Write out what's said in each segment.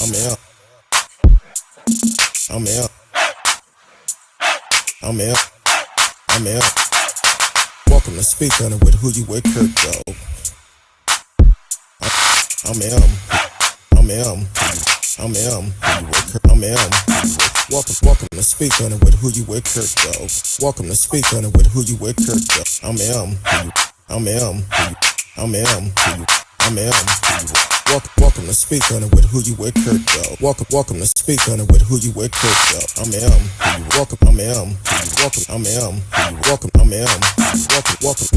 I'm in. I'm in. I'm in. I'm in. Welcome to Speak On It with Who You With Kurt Though. I'm in. I'm in. I'm in. I'm in. Welcome to Speak On It with Who You With Kurt Though. Welcome to Speak On It with Who You With Kurt Though. I'm in. I'm in. I'm in. I'm in. Welcome to Speak On It with Who You With Kurt Though. Welcome to Speak On It with Who You With Kurt Though. I'm welcome. I'm welcome. I'm welcome. I'm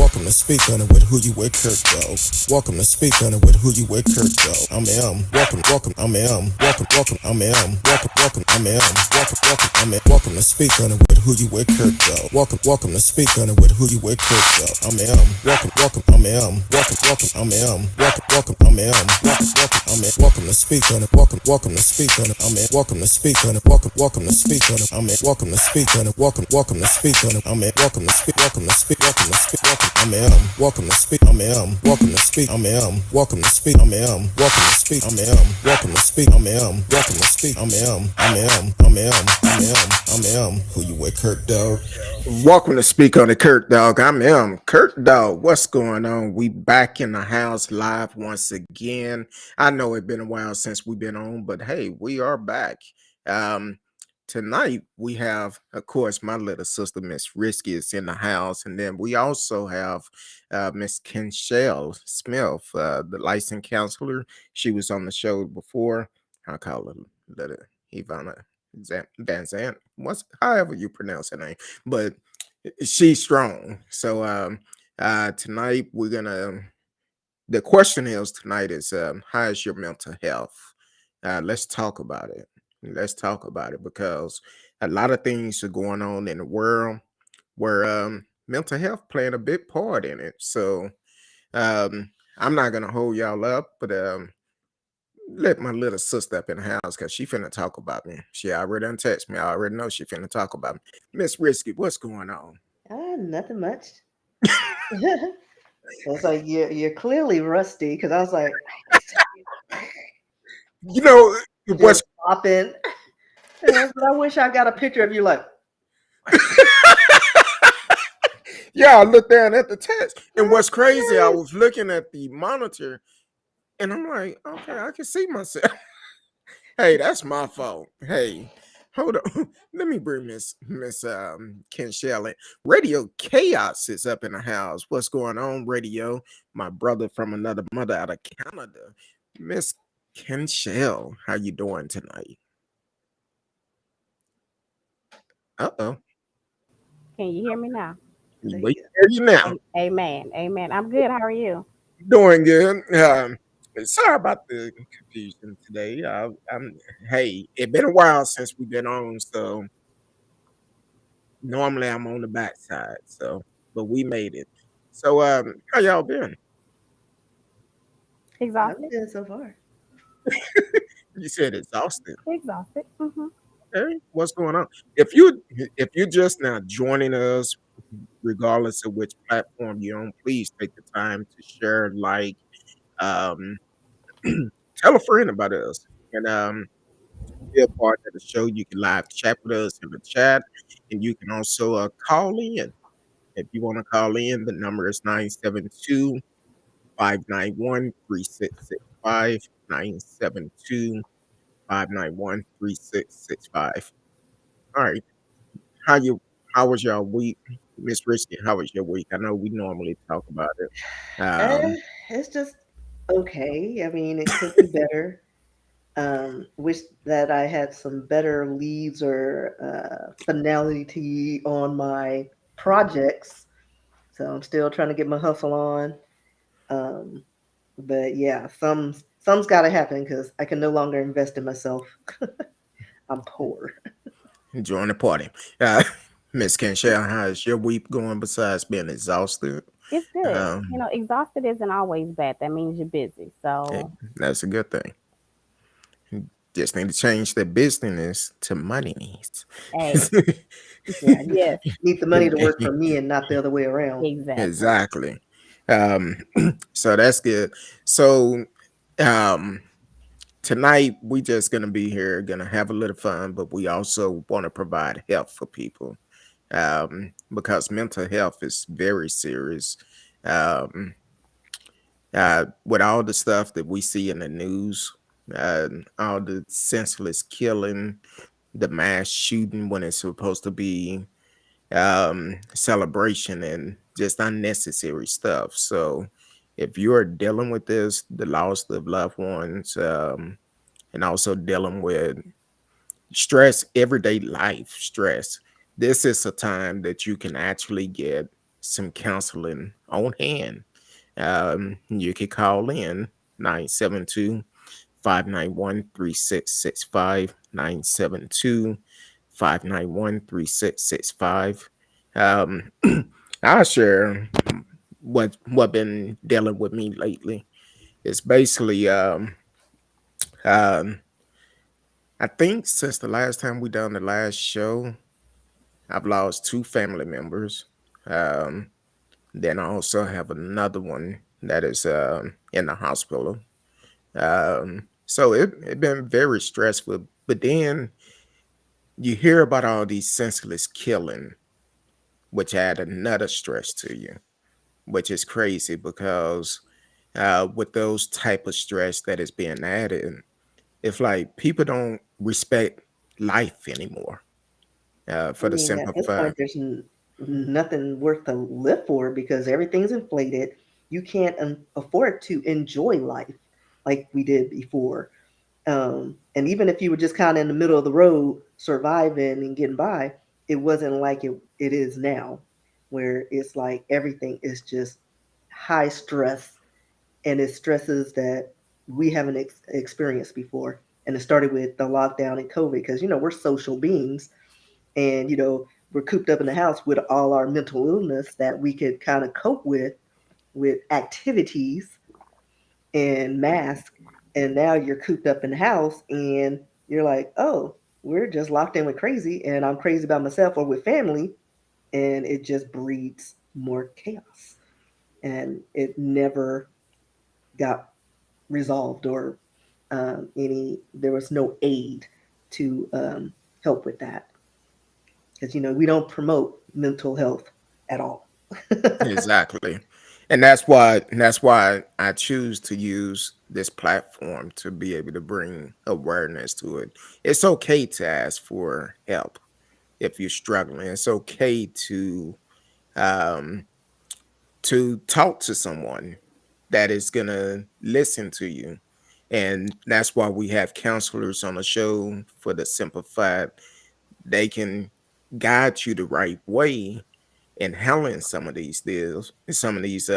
welcome to Speak On It with Who You With Kurt Though. Welcome to Speak On It with Who You With Kurt Though. I'm welcome. I'm welcome. I'm welcome. I'm welcome to Speak On It with Who You With Kurt Though. Welcome to Speak On It with Who You With Kurt Though. I'm welcome. I'm welcome. I'm welcome. I'm welcome to Speak On It. Welcome to Speak On It. I'm welcome to Speak On It. Welcome to Speak On it. I'm welcome to Speak On It. Welcome to Speak On it. I'm welcome to speak. Welcome to speak. Welcome to speak. I'm welcome to speak. I'm welcome to speak. I'm welcome to speak. I'm welcome to speak. I'm welcome to speak. I'm welcome to speak. I'm Who You With Kurt Dog. Welcome to Speak On It, Kurt Dog. I'm Kurt Dog. What's going on? We back in the house live once again. I know it's been a while since we've been on, but hey, we are back. Tonight we have, of course, my little sister Miss Risky is in the house, and then we also have Miss Kenshell Smith, the licensed counselor. She was on the show before. I call her little Ivana Van Zant. However you pronounce her name, but she's strong. So tonight we're gonna. The question is tonight is how is your mental health? Let's talk about it. Let's talk about it because a lot of things are going on in the world where mental health playing a big part in it. So I'm not gonna hold y'all up, but let my little sister up in the house because she finna talk about me. She already done text me. I already know she finna talk about me. Miss Risky, what's going on? Nothing much. It's like you're clearly rusty because I was like You know just what's popping. But I wish I got a picture of you like yeah, I looked down at the text. And what's crazy, I was looking at the monitor and I'm like, okay, I can see myself. Hey, that's my fault. Hey, hold on. Let me bring Miss Ken Shelley. Radio Chaos is up in the house. What's going on, Radio? My brother from another mother out of Canada. Miss Ken Shell, how you doing tonight? Uh-oh. Can you hear me now? We hear you now. Amen. Amen. I'm good. How are you? Doing good. Sorry about the confusion today. Hey, it's been a while since we've been on, so normally I'm on the backside. So, but we made it. So, how y'all been? I'm Exhausted? good so far. You said exhausted. Exhausted. Okay, what's going on? If you're just now joining us, regardless of which platform you're on, please take the time to share, like, um, tell a friend about us, and be a part of the show. You can live chat with us in the chat, and you can also call in. If you want to call in, the number is 972-591-3665. 972-591-3665. All right. How you how was your week? Miss Risky, how was your week? I know we normally talk about it. And it's just okay. I mean, it could be better. Wish that I had some better leads or finality on my projects. So I'm still trying to get my hustle on. Um, but yeah, some's got to happen because I can no longer invest in myself. I'm poor. Join the party. Uh, Miss Kenshell, how is your week going besides being exhausted? It's good. Um, Exhausted isn't always bad. That means you're busy. hey, So, that's a good thing. Just need to change the business to money needs. hey, yeah, yes, Need the money to work for me and not the other way around. exactly. Exactly. Um, so that's good. So, um, tonight we just gonna be here, gonna have a little fun, but we also want to provide help for people, because mental health is very serious. Um, with all the stuff that we see in the news, all the senseless killing, the mass shooting when it's supposed to be celebration and just unnecessary stuff. So, if you're dealing with this, the loss of loved ones, and also dealing with stress, everyday life stress, this is a time that you can actually get some counseling on hand. You can call in 972 591 3665 972 591 3665. I'll share what been dealing with me lately. It's basically um I think since the last time we done the last show, I've lost two family members. Um, then I also have another one that is in the hospital. So it been very stressful. But then you hear about all these senseless killing, which add another stress to you, which is crazy because with those type of stress that is being added, it's like people don't respect life anymore. I For the mean, at simple this point, fact, there's nothing worth to live for because everything's inflated. You can't afford to enjoy life like we did before. And even if you were just kind of in the middle of the road, surviving and getting by, it wasn't like it is now, where it's like everything is just high stress, and it's stresses that we haven't experienced before. And it started with the lockdown and COVID because we're social beings, and we're cooped up in the house with all our mental illness that we could kind of cope with activities and mask. And now you're cooped up in the house and you're like, oh, we're just locked in with crazy, and I'm crazy about myself or with family, and it just breeds more chaos. And it never got resolved, or there was no aid to help with that, because we don't promote mental health at all. exactly. And that's why I choose to use this platform to be able to bring awareness to it. It's okay to ask for help if you're struggling. It's okay um to talk to someone that is gonna listen to you. And that's why we have counselors on the show, for the simple fact they can guide you the right way in handling some of these deals, some of these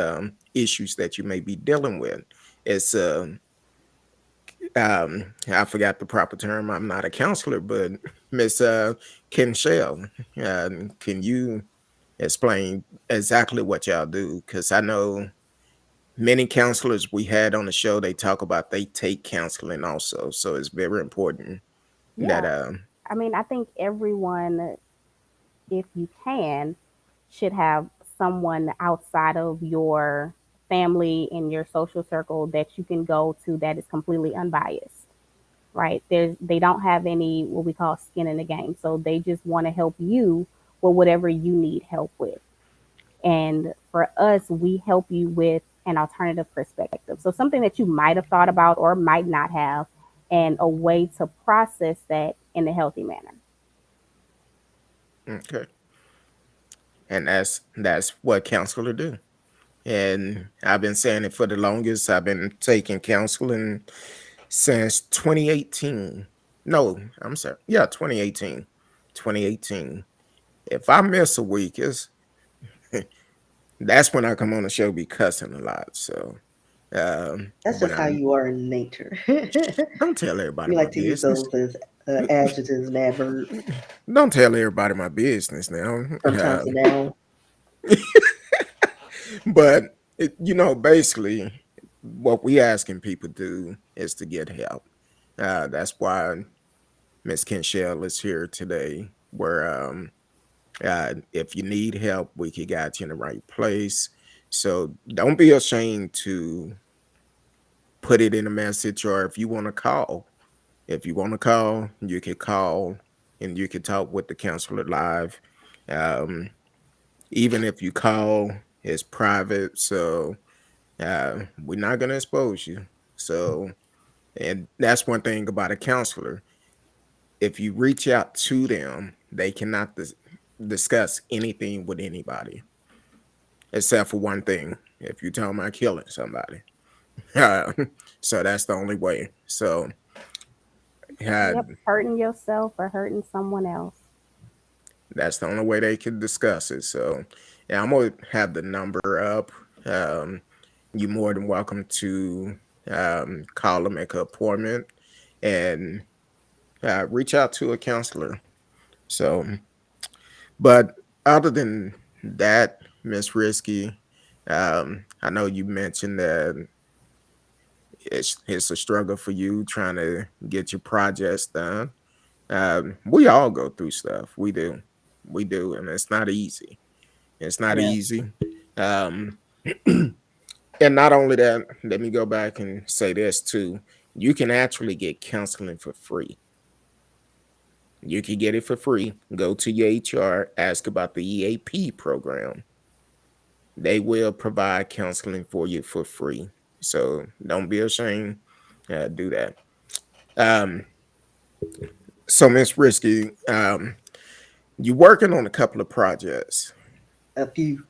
issues that you may be dealing with. It's I forgot the proper term. I'm not a counselor, but Miss Kinshell, can you explain exactly what y'all do? Because I know many counselors we had on the show, they talk about they take counseling also, so it's very important that Yeah. I mean, I think everyone, if you can, should have someone outside of your family and your social circle that you can go to that is completely unbiased, right? They don't have any what we call skin in the game. So they just want to help you with whatever you need help with. And for us, we help you with an alternative perspective. So something that you might have thought about or might not have, and a way to process that in a healthy manner. okay, and that's what counselor do. And I've been saying it for the longest. I've been taking counseling since 2018. No, I'm sorry. Yeah, 2018. 2018. If I miss a week, it's that's when I come on the show be cussing a lot. So, That's but just how I'm you are in nature. don't tell everybody You my like to use business. those as adjectives and adverbs Don't tell everybody my business now. from time to now. But basically, what we asking people to do is to get help. That's why Miss Kinshell is here today. Where if you need help, we can get you in the right place. So don't be ashamed to put it in a message, or if you want to call, you can call and you can talk with the counselor live. Um, Even if you call, it's private, so we're not gonna expose you. So, and that's one thing about a counselor. If you reach out to them, they cannot discuss anything with anybody except for one thing: if you tell them about killing somebody. Uh, so that's the only way. So, yeah, Yep, hurting yourself or hurting someone else. that's the only way they can discuss it. So, yeah, I'm gonna have the number up. Um, you're more than welcome to call them, make an appointment, and reach out to a counselor. So, but other than that, Miss Risky, I know you mentioned that it's a struggle for you trying to get your projects done. We all go through stuff. We do, and it's not easy. It's not Yeah. easy. Um, and not only that, let me go back and say this too. You can actually get counseling for free. You can get it for free. Go to your HR, ask about the EAP program. They will provide counseling for you for free. So don't be ashamed. Do that. Um, so Miss Risky, you're working on a couple of projects. A few.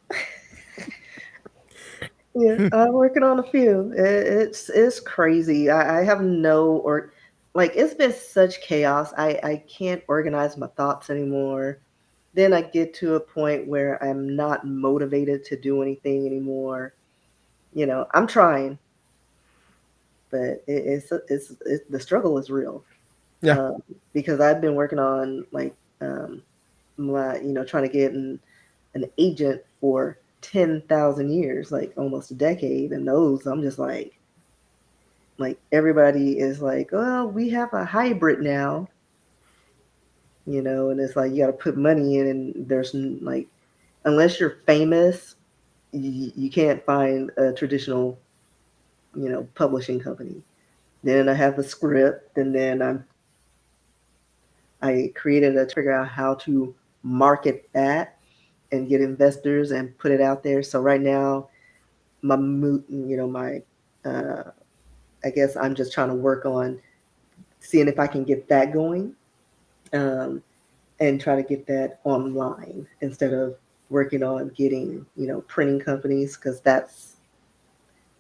Yeah, I'm working on a few. It's crazy. I have no or like it's been such chaos. I can't organize my thoughts anymore. Then I get to a point where I'm not motivated to do anything anymore. I'm trying, but the struggle is real. Yeah. Um, because I've been working on like my trying to get an agent for 10,000 years, like almost a decade, and those I'm just like everybody is like, well, we have a hybrid now, and it's like you got to put money in, and like unless you're famous, you can't find a traditional publishing company. Then I have the script, and then I created a to figure out how to market that and get investors and put it out there. So right now, my uh, I guess I'm just trying to work on seeing if I can get that going, um, and try to get that online instead of working on getting printing companies, because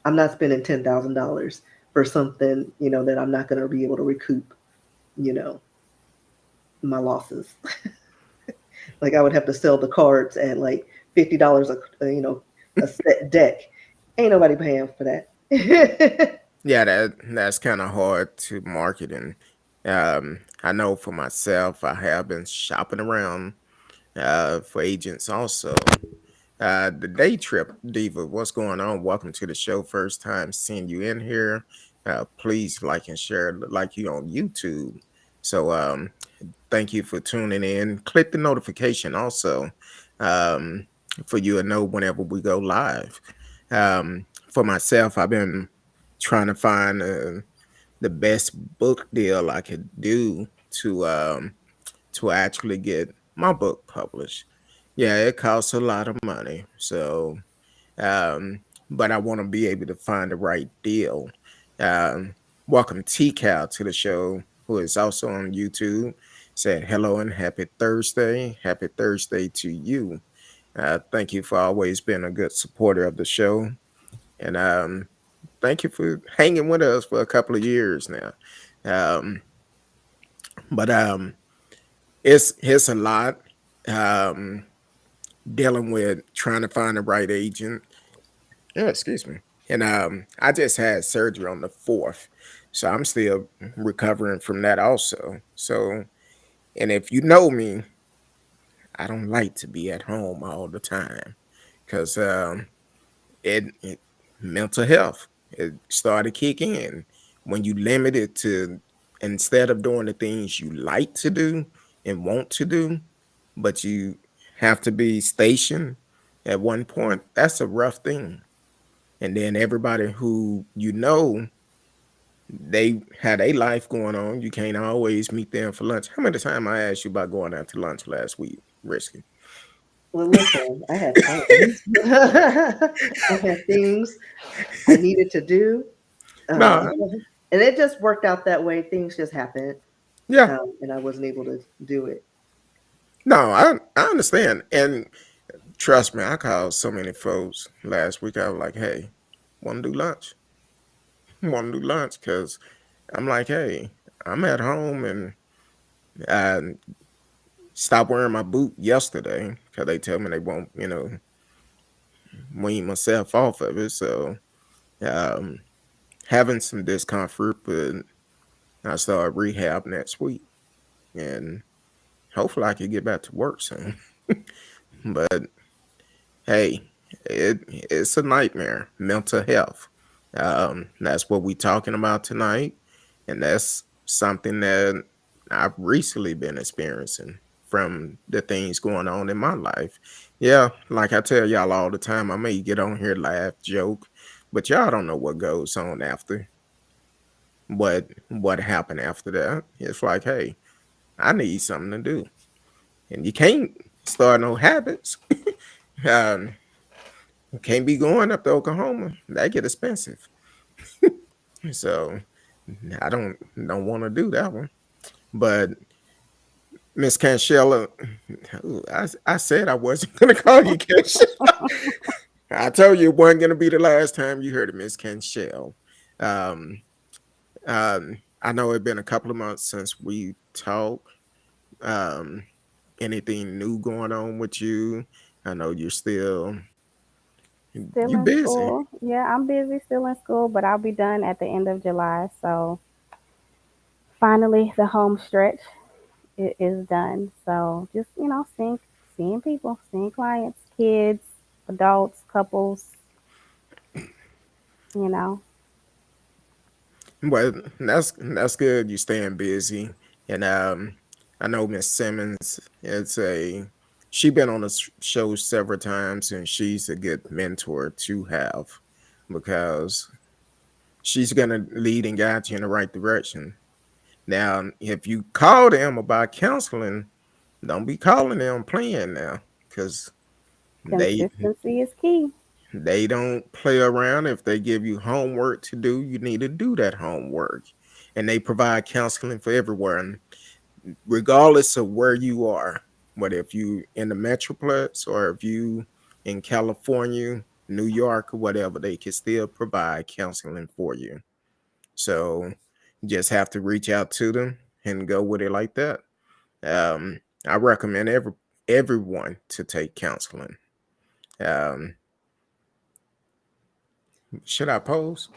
I'm not spending $10,000 for something that I'm not going to be able to recoup you know my losses. Like I would have to sell the cards at like $50 a set deck. Ain't nobody paying for that. Yeah, that's kind of hard to market, and I know for myself, I have been shopping around for agents also. The day trip diva, what's going on? Welcome to the show. First time seeing you in here. Please like and share, like you on YouTube. So thank you for tuning in. Click the notification also um, for you to know whenever we go live. For myself, I've been trying to find the best book deal I could do to actually get my book published. Yeah, it costs a lot of money. So, um, but I want to be able to find the right deal. Um, Welcome T Cal to the show, who is also on YouTube. Said hello and happy Thursday. Happy Thursday to you. Thank you for always being a good supporter of the show. And thank you for hanging with us for a couple of years now. Um, but it's a lot um, dealing with trying to find the right agent. Yeah, excuse me. And I just had surgery on the 4th, so I'm still recovering from that also. So, and if you know me, I don't like to be at home all the time because it mental health it started kicking in when you limit it to instead of doing the things you like to do and want to do, but you have to be stationed at one point. That's a rough thing. And then everybody who you know they had a life going on. You can't always meet them for lunch. How many times I asked you about going out to lunch last week, Risky? Well, listen, I had plans. I had things I needed to do. No, And it just worked out that way. Things just happened. yeah, And I wasn't able to do it. no, I understand. And trust me, I called so many folks last week. I was like, hey, want to do lunch? Want to do lunch? Because I'm like, hey, I'm at home and I stopped wearing my boot yesterday because they tell me they won't, wean myself off of it. So um, having some discomfort, but I start rehab next week, and hopefully I can get back to work soon. But hey, it's a nightmare. Mental health. That's what we're talking about tonight, and that's something that I've recently been experiencing from the things going on in my life. Yeah, like I tell y'all all the time, I may get on here, laugh, joke, but y'all don't know what goes on after. What happened after that? It's like, hey, I need something to do, and you can't start no habits. um, can't be going up to Oklahoma. That get expensive. So I don't want to do that one. But Miss Canchella, I said I wasn't gonna call you Canchella. I told you it wasn't gonna be the last time you heard of Miss Canchella. Um, I know it's been a couple of months since we talked. Um, anything new going on with you? I know you're still Still you in busy. school. Yeah, I'm busy still in school, but I'll be done at the end of July. So finally, the home stretch is done. So just, seeing people, seeing clients, kids, adults, couples, you know. Well, that's good. You staying busy, and I know Miss Simmons. She been on the show several times, and she's a good mentor to have because she's gonna lead and guide you in the right direction. Now, if you call them about counseling, don't be calling them playing now, because they Consistency is key. they don't play around. If they give you homework to do, you need to do that homework. And they provide counseling for everyone, regardless of where you are. Whether if you in the Metroplex or if you in California, New York, or whatever, they can still provide counseling for you. So you just have to reach out to them and go with it like that. I recommend everyone to take counseling. Um, should I pose?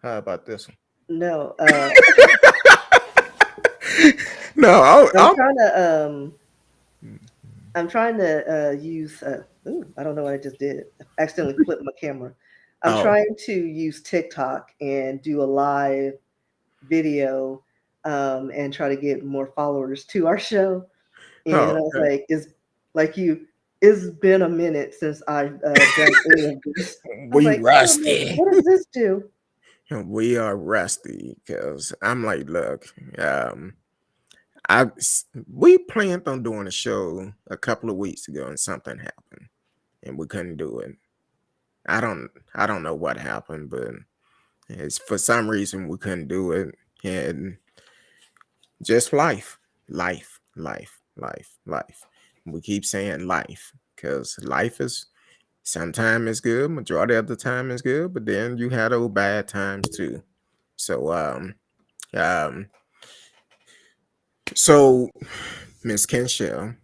How about this one? No, No, I'm trying to use. Ooh, I don't know what I just did. I accidentally flipped my camera. I'm oh, trying to use TikTok and do a live video, and try to get more followers to our show. And oh, I was okay. like, "Is like you? It's been a minute since I've done any of this." I was We like, "Oh, no, rusty. what does this do?" We are rusty because I'm like, look, um, I we planned on doing a show a couple of weeks ago, and something happened, and we couldn't do it. I don't know what happened, but it's for some reason we couldn't do it, and just life. We keep saying life because life is sometimes it's good, majority of the time is good, but then you had those bad times too. So um so Miss Kenshell,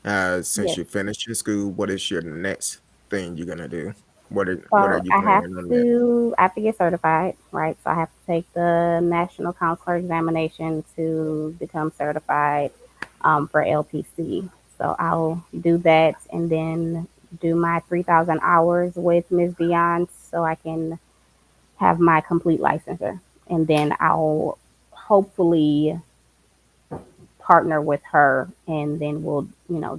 since Yes. you finished your school, what is your next thing you're gonna do? What are So you planning on next? I have to get certified, right? So I have to take the national counselor examination to become certified for LPC. So I'll do that and then do my 3,000 hours with Ms. Beyond so I can have my complete licensure. And then I'll hopefully partner with her and then we'll,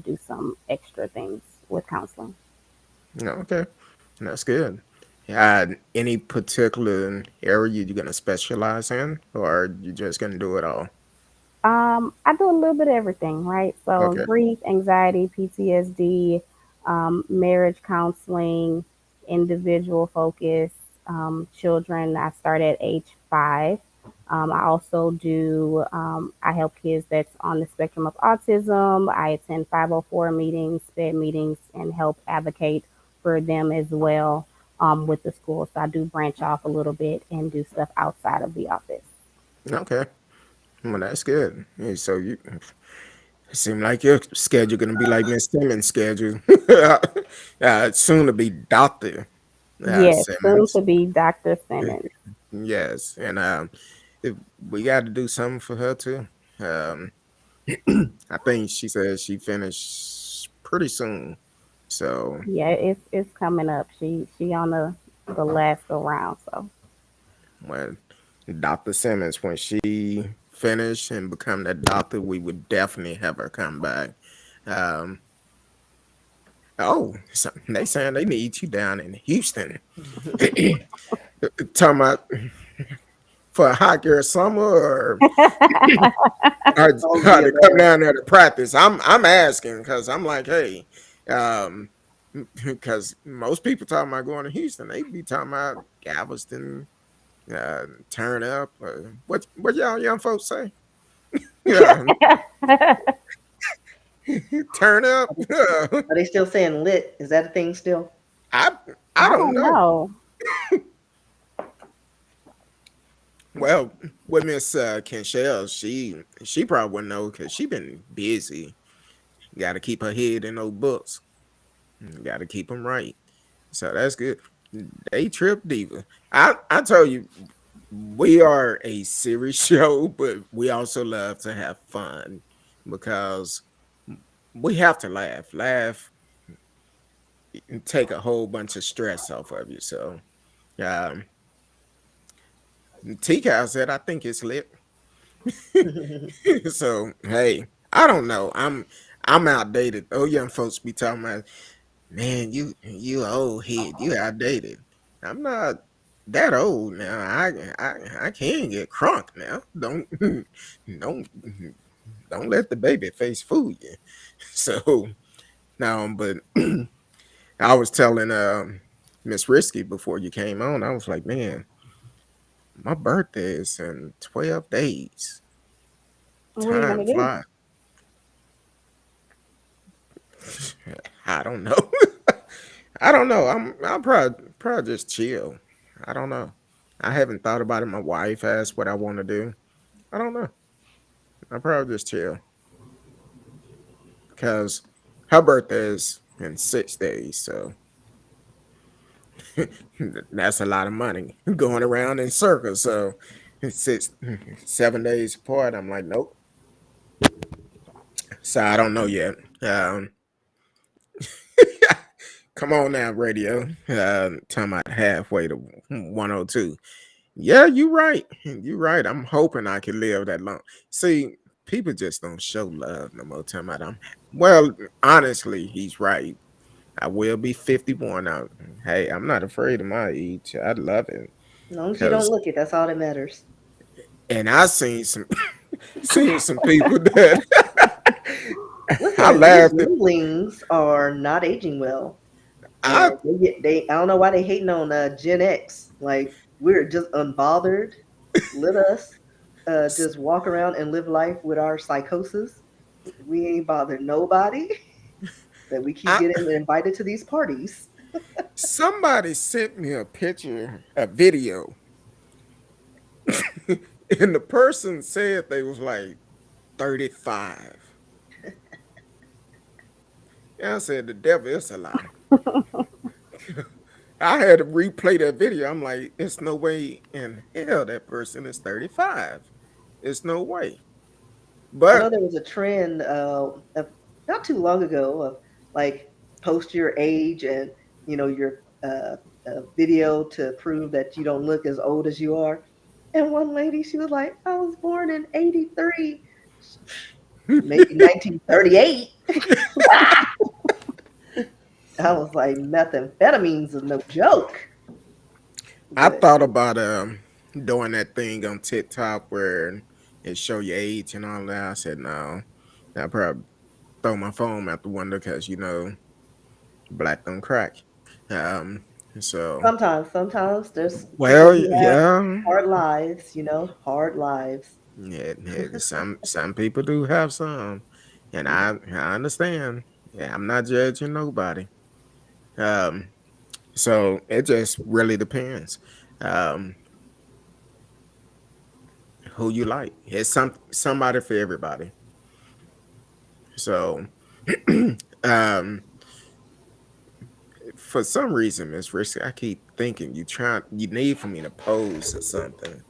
do some extra things with counseling. No, okay. That's good. Any particular area you're gonna specialize in, or you just gonna do it all? I do a little bit of everything, right? So Okay. grief, anxiety, PTSD, marriage counseling, individual focus, children. I start at age 5. I also do. I help kids that's on the spectrum of autism. I attend 504 meetings, SPED meetings, and help advocate for them as well with the school. So I do branch off a little bit and do stuff outside of the office. Okay. Well, that's good. Yeah, so you it seem like your schedule gonna be like Miss Simmons' schedule. Soon to be Doctor Yes, soon Simmons. to be Dr. Simmons. Yes, and if we got to do something for her too. Um, I think she says she finished pretty soon. So, Yeah, it's coming up. She on the last go round. So when Dr. Simmons, when she finished and become that doctor, we would definitely have her come back. Um, oh, so they saying they need you down in Houston. Talking about for a hot girl summer All of or the to come above. down there to practice. I'm asking because I'm like, hey, um, because most people talking about going to Houston, they be talking about Galveston, turn up. What y'all young folks say? Yeah, turn up. Are they still saying lit? Is that a thing still? I I I don't don't know. know. Well, with Miss Kenshell, she probably wouldn't know because she been busy. Got to keep her head in those books. Got to keep them right. So that's good. Day trip diva. I told you we are a serious show, but we also love to have fun because we have to laugh and take a whole bunch of stress off of you. So um, T Cow said I think it's lit. So hey, I don't know. I'm outdated. Oh, young folks be talking about, man, you old head, you outdated. I'm not that old now. I can get crunk now. Don't don't let the baby face fool you. So now, but I was telling Miss Risky before you came on, I was like, man, my birthday is in 12 days. What are you Time gonna do? flies. I don't know. I don't know. I'll probably just chill. I don't know. I haven't thought about it. My wife asked what I want to do. I don't know. I'll probably just chill because her birthday is in 6 days. So that's a lot of money going around in circles. So it's 7 days apart. I'm like, nope. So I don't know yet. Come on now, radio. Talking about halfway to 102. Yeah, you're right. You're right. I'm hoping I can live that long. See, people just don't show love no more. Talking about well, honestly, he's right. I will be 51 out. Hey, I'm not afraid of my age. I love it. As long as you don't Cause look it, that's all that matters. and I seen some seen some people that I Listen, these laughed at. younglings are not aging well, I and they I don't know why they hating on Gen X. Like we're just unbothered. Let us just walk around and live life with our psychosis. We ain't bothered nobody. That we keep I getting invited to these parties. somebody sent me a picture, a video, and the person said they was like 35. And I said the devil is a lie. I had to replay that video. I'm like, it's no way in hell that person is 35. It's no way. I know But there was a trend not too long ago of like post your age and your video to prove that you don't look as old as you are. And one lady, she was like, "I was born in '83, maybe 1938." I was like, "Methamphetamines is no joke." I But thought about doing that thing on TikTok where it show your age and all that. I said no. I probably throw my phone out the window because black don't crack. Um, so sometimes there's people well, who have yeah, hard lives, you know, hard lives. yeah. Some people do have some, and Yeah. I understand. Yeah, I'm not judging nobody. Um, so it just really depends. Um, who you like? It's somebody for everybody. So, um, for some reason, Miss Risky, I keep thinking you need for me to pose or something.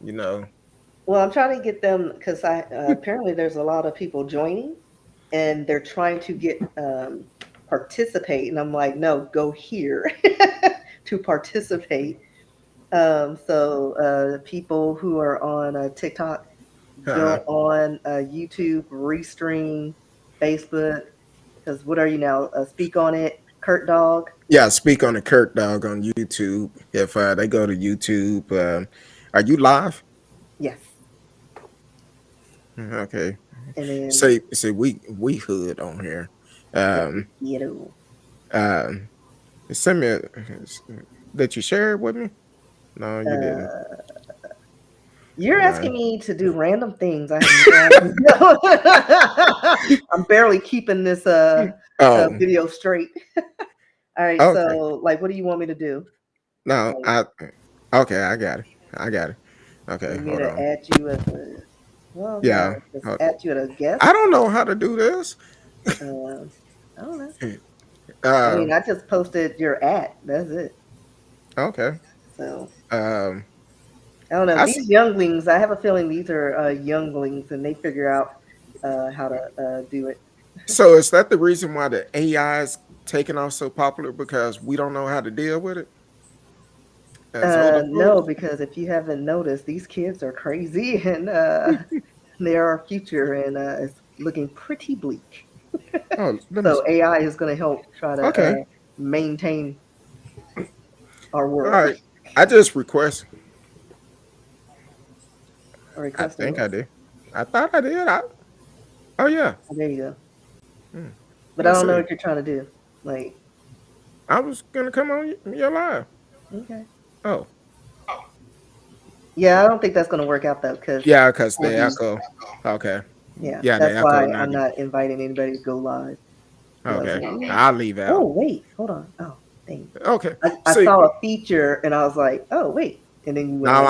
You know, Well, I'm trying to get them because I apparently there's a lot of people joining, and they're trying to get participate, and I'm like, no, go here to participate. So people who are on TikTok, uh, go on YouTube, Restream, Facebook. Because what are you now? Speak on it, Kurt Dog. yeah. Speak on the Kurt Dog on YouTube. If they go to YouTube, are you live? Yes, Okay. and then See, we hood on here. Um, ghetto. um, send me. Did you share it with me? No, you didn't. Uh, you're Uh, asking me to do random things. I have no idea. I'm barely keeping this oh, video straight. All right, okay. so like, what do you want me to do? No, Like, I okay. I got it. I got it. you Okay, want me hold to on. add you as a well, Yeah. no, just add you as a I guest. don't know how to do this. Uh, I don't know. I Uh, mean, I just posted your at. That's it. okay. So Um, I don't know. I s- These younglings, I have a feeling these are younglings, and they figure out how to do it. so is that the reason why the AI is taking off so popular because we don't know how to deal with it as older No, folks? because if you haven't noticed, these kids are crazy, and they're our future, and it's looking pretty bleak. Oh, let me. So AI is going to help try to Okay. maintain our All world. right. I just request. Or I requested think I what? did. I thought I did. Oh yeah. Oh, there you go. Hmm. But I Let's don't know see. what you're trying to do. Like, I was gonna come on your live. okay. Oh Yeah, I don't think that's going to work out though, because yeah, because I'll the be, echo. Okay. yeah, Yeah, the that's echo. why Not I'm not inviting anybody to go live. Because I was okay. like, I'll leave out. oh, wait, hold on. Oh, dang. Okay. I See, saw a feature and I was like, oh, wait. And then you went now away.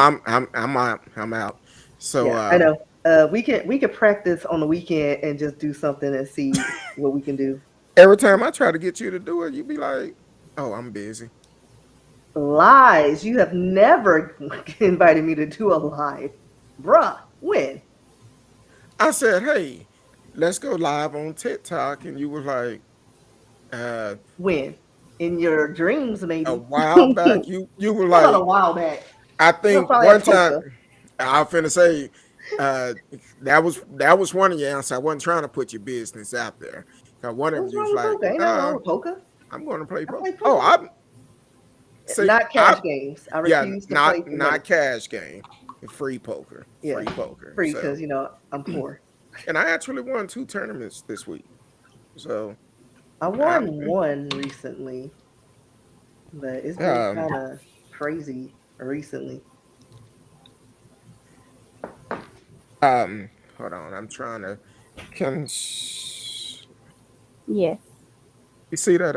I'm out. I'm out. So Yeah, I know. We could practice on the weekend and just do something and see what we can do. every time I try to get you to do it, you be like, "Oh, I'm busy." Lies. You have never invited me to do a live. Bruh, when? I said, "Hey, let's go live on TikTok," and you were like, uh, When? In your dreams, a maybe. while back. You were Well, not a like, while back. I It was think probably one at time Polka. I was finna say uh, that was one of your answers. I wasn't trying to put your business out there. Cause one of What's you wrong was with like, Polka? Ain't nothing wrong with Polka. I'm going to play I poker. play Oh, Polka. I see. Not I cash games. I yeah, refuse to play for money. not cash game, free poker, Yeah, free poker. free So, because I'm poor. and I actually won 2 tournaments this week. So, I I'm, won one recently, but it's been um, kind of crazy recently. hold on. I'm trying to. Can Yes. you see that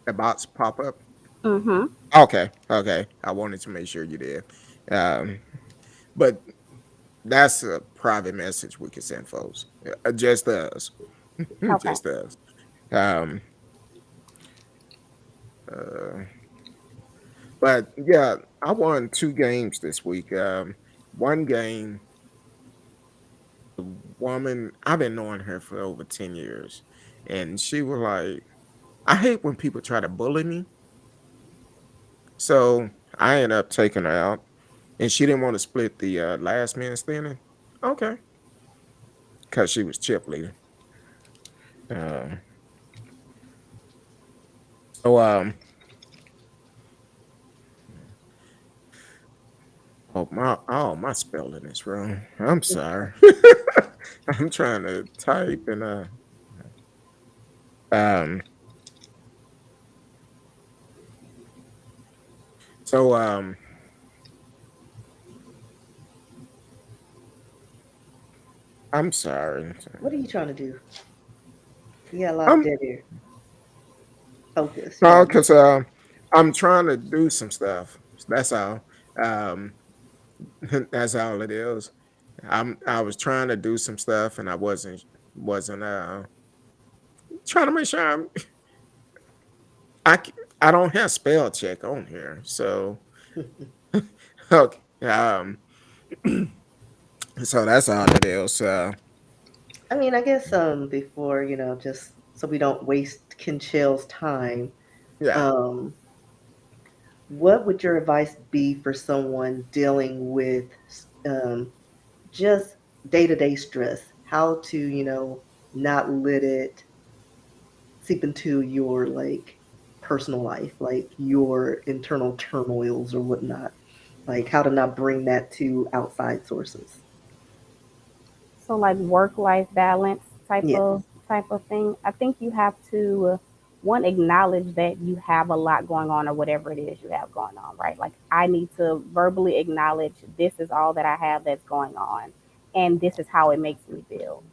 the box pop up? Mm-hmm. Okay, okay. I wanted to make sure you did. Um, but that's a private message we can send folks. Just us. Okay. Just us. Um, uh, but yeah, I won 2 games this week. One game, the woman, I've been knowing her for over 10 years. And she was like, I hate when people try to bully me. So I ended up taking her out. And she didn't want to split the last man standing. Okay. Because she was chip leader. Uh, so my spelling is wrong. I'm sorry. I'm trying to type and um so I'm sorry. What are you trying to do? You got a lot of I'm dead air. Focus. You no, got because I'm trying to do some stuff. That's all. Um, that's all it is. I was trying to do some stuff and I wasn't trying to make sure I c- I don't have spell check on here. So okay. So that's all it is. I mean, I guess before, just so we don't waste Kinchell's time, Yeah. um, what would your advice be for someone dealing with um, just day-to-day stress? How to, not let it seep into your like personal life, like your internal turmoils or whatnot. Like how to not bring that to outside sources. So like work life balance Yes. type of thing. I think you have to one acknowledge that you have a lot going on or whatever it is you have going on, right? Like I need to verbally acknowledge this is all that I have that's going on and this is how it makes me feel.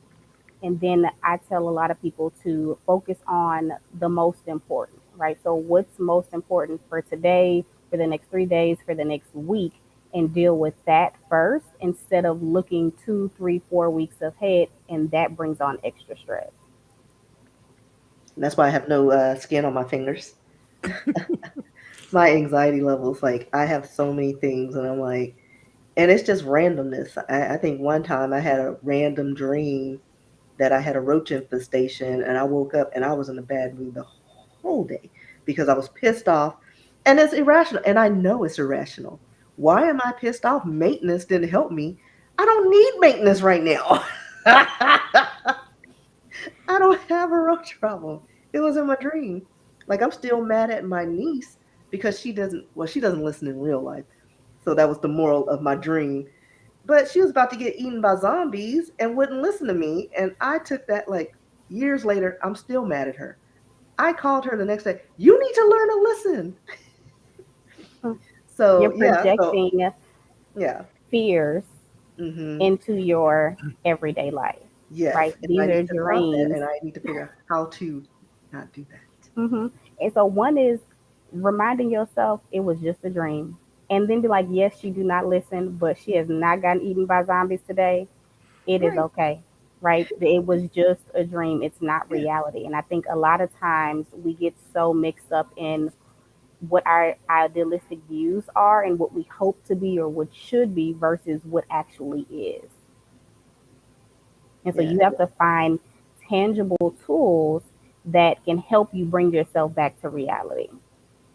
And then I tell a lot of people to focus on the most important, right? So, what's most important for today, for the next 3 days, for the next week, and deal with that first instead of looking 2, 3, 4 weeks ahead. And that brings on extra stress. And that's why I have no skin on my fingers. My anxiety levels, like I have so many things, and I'm like, and it's just randomness. I think one time I had a random dream that I had a roach infestation, and I woke up and I was in a bad mood the whole day because I was pissed off, and it's irrational, and I know it's irrational. Why am I pissed off? Maintenance didn't help me. I don't need maintenance right now. I don't have a roach problem. It was in my dream. Like I'm still mad at my niece because she doesn't listen in real life. So that was the moral of my dream. But she was about to get eaten by zombies and wouldn't listen to me. And I took that like years later. I'm still mad at her. I called her the next day. You need to learn to listen. You're So yeah, projecting yeah. fears Hmm. into your everyday life, Yes. right? And I These need are to stop that, dreams. and I need to figure out how to not do that. And so one is reminding yourself it was just a dream. And then be like, yes, she do not listen, but she has not gotten eaten by zombies today. It is Right. okay. Right? It was just a dream. It's not Yeah. reality. And I think a lot of times we get so mixed up in what our idealistic views are and what we hope to be or what should be versus what actually is. And so Yeah. you have to find tangible tools that can help you bring yourself back to reality.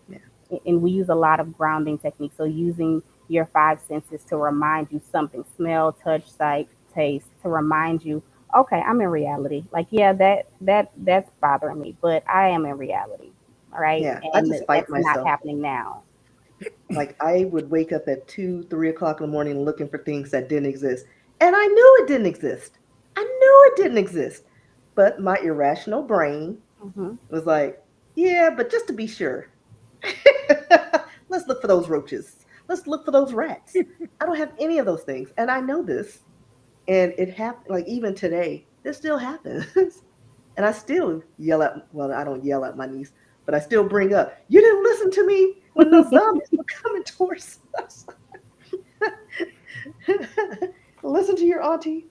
Yeah. And we use a lot of grounding techniques. So using your five senses to remind you something, smell, touch, sight, taste, to remind you, okay, I'm in reality. Like, yeah, that's bothering me, but I am in reality. All right. Yeah. I And just fight that's not myself. happening now. Like I would wake up at 2, 3 o'clock in the morning looking for things that didn't exist. And I knew it didn't exist. I knew it didn't exist. But my irrational brain Hmm. was like, yeah, but just to be sure, let's look for those roaches. Let's look for those rats. I don't have any of those things. And I know this. And it happened, like even today, this still happens. And I still yell at, well, I don't yell at my niece, but I still bring up, you didn't listen to me when those zombies were coming towards us. Listen to your auntie.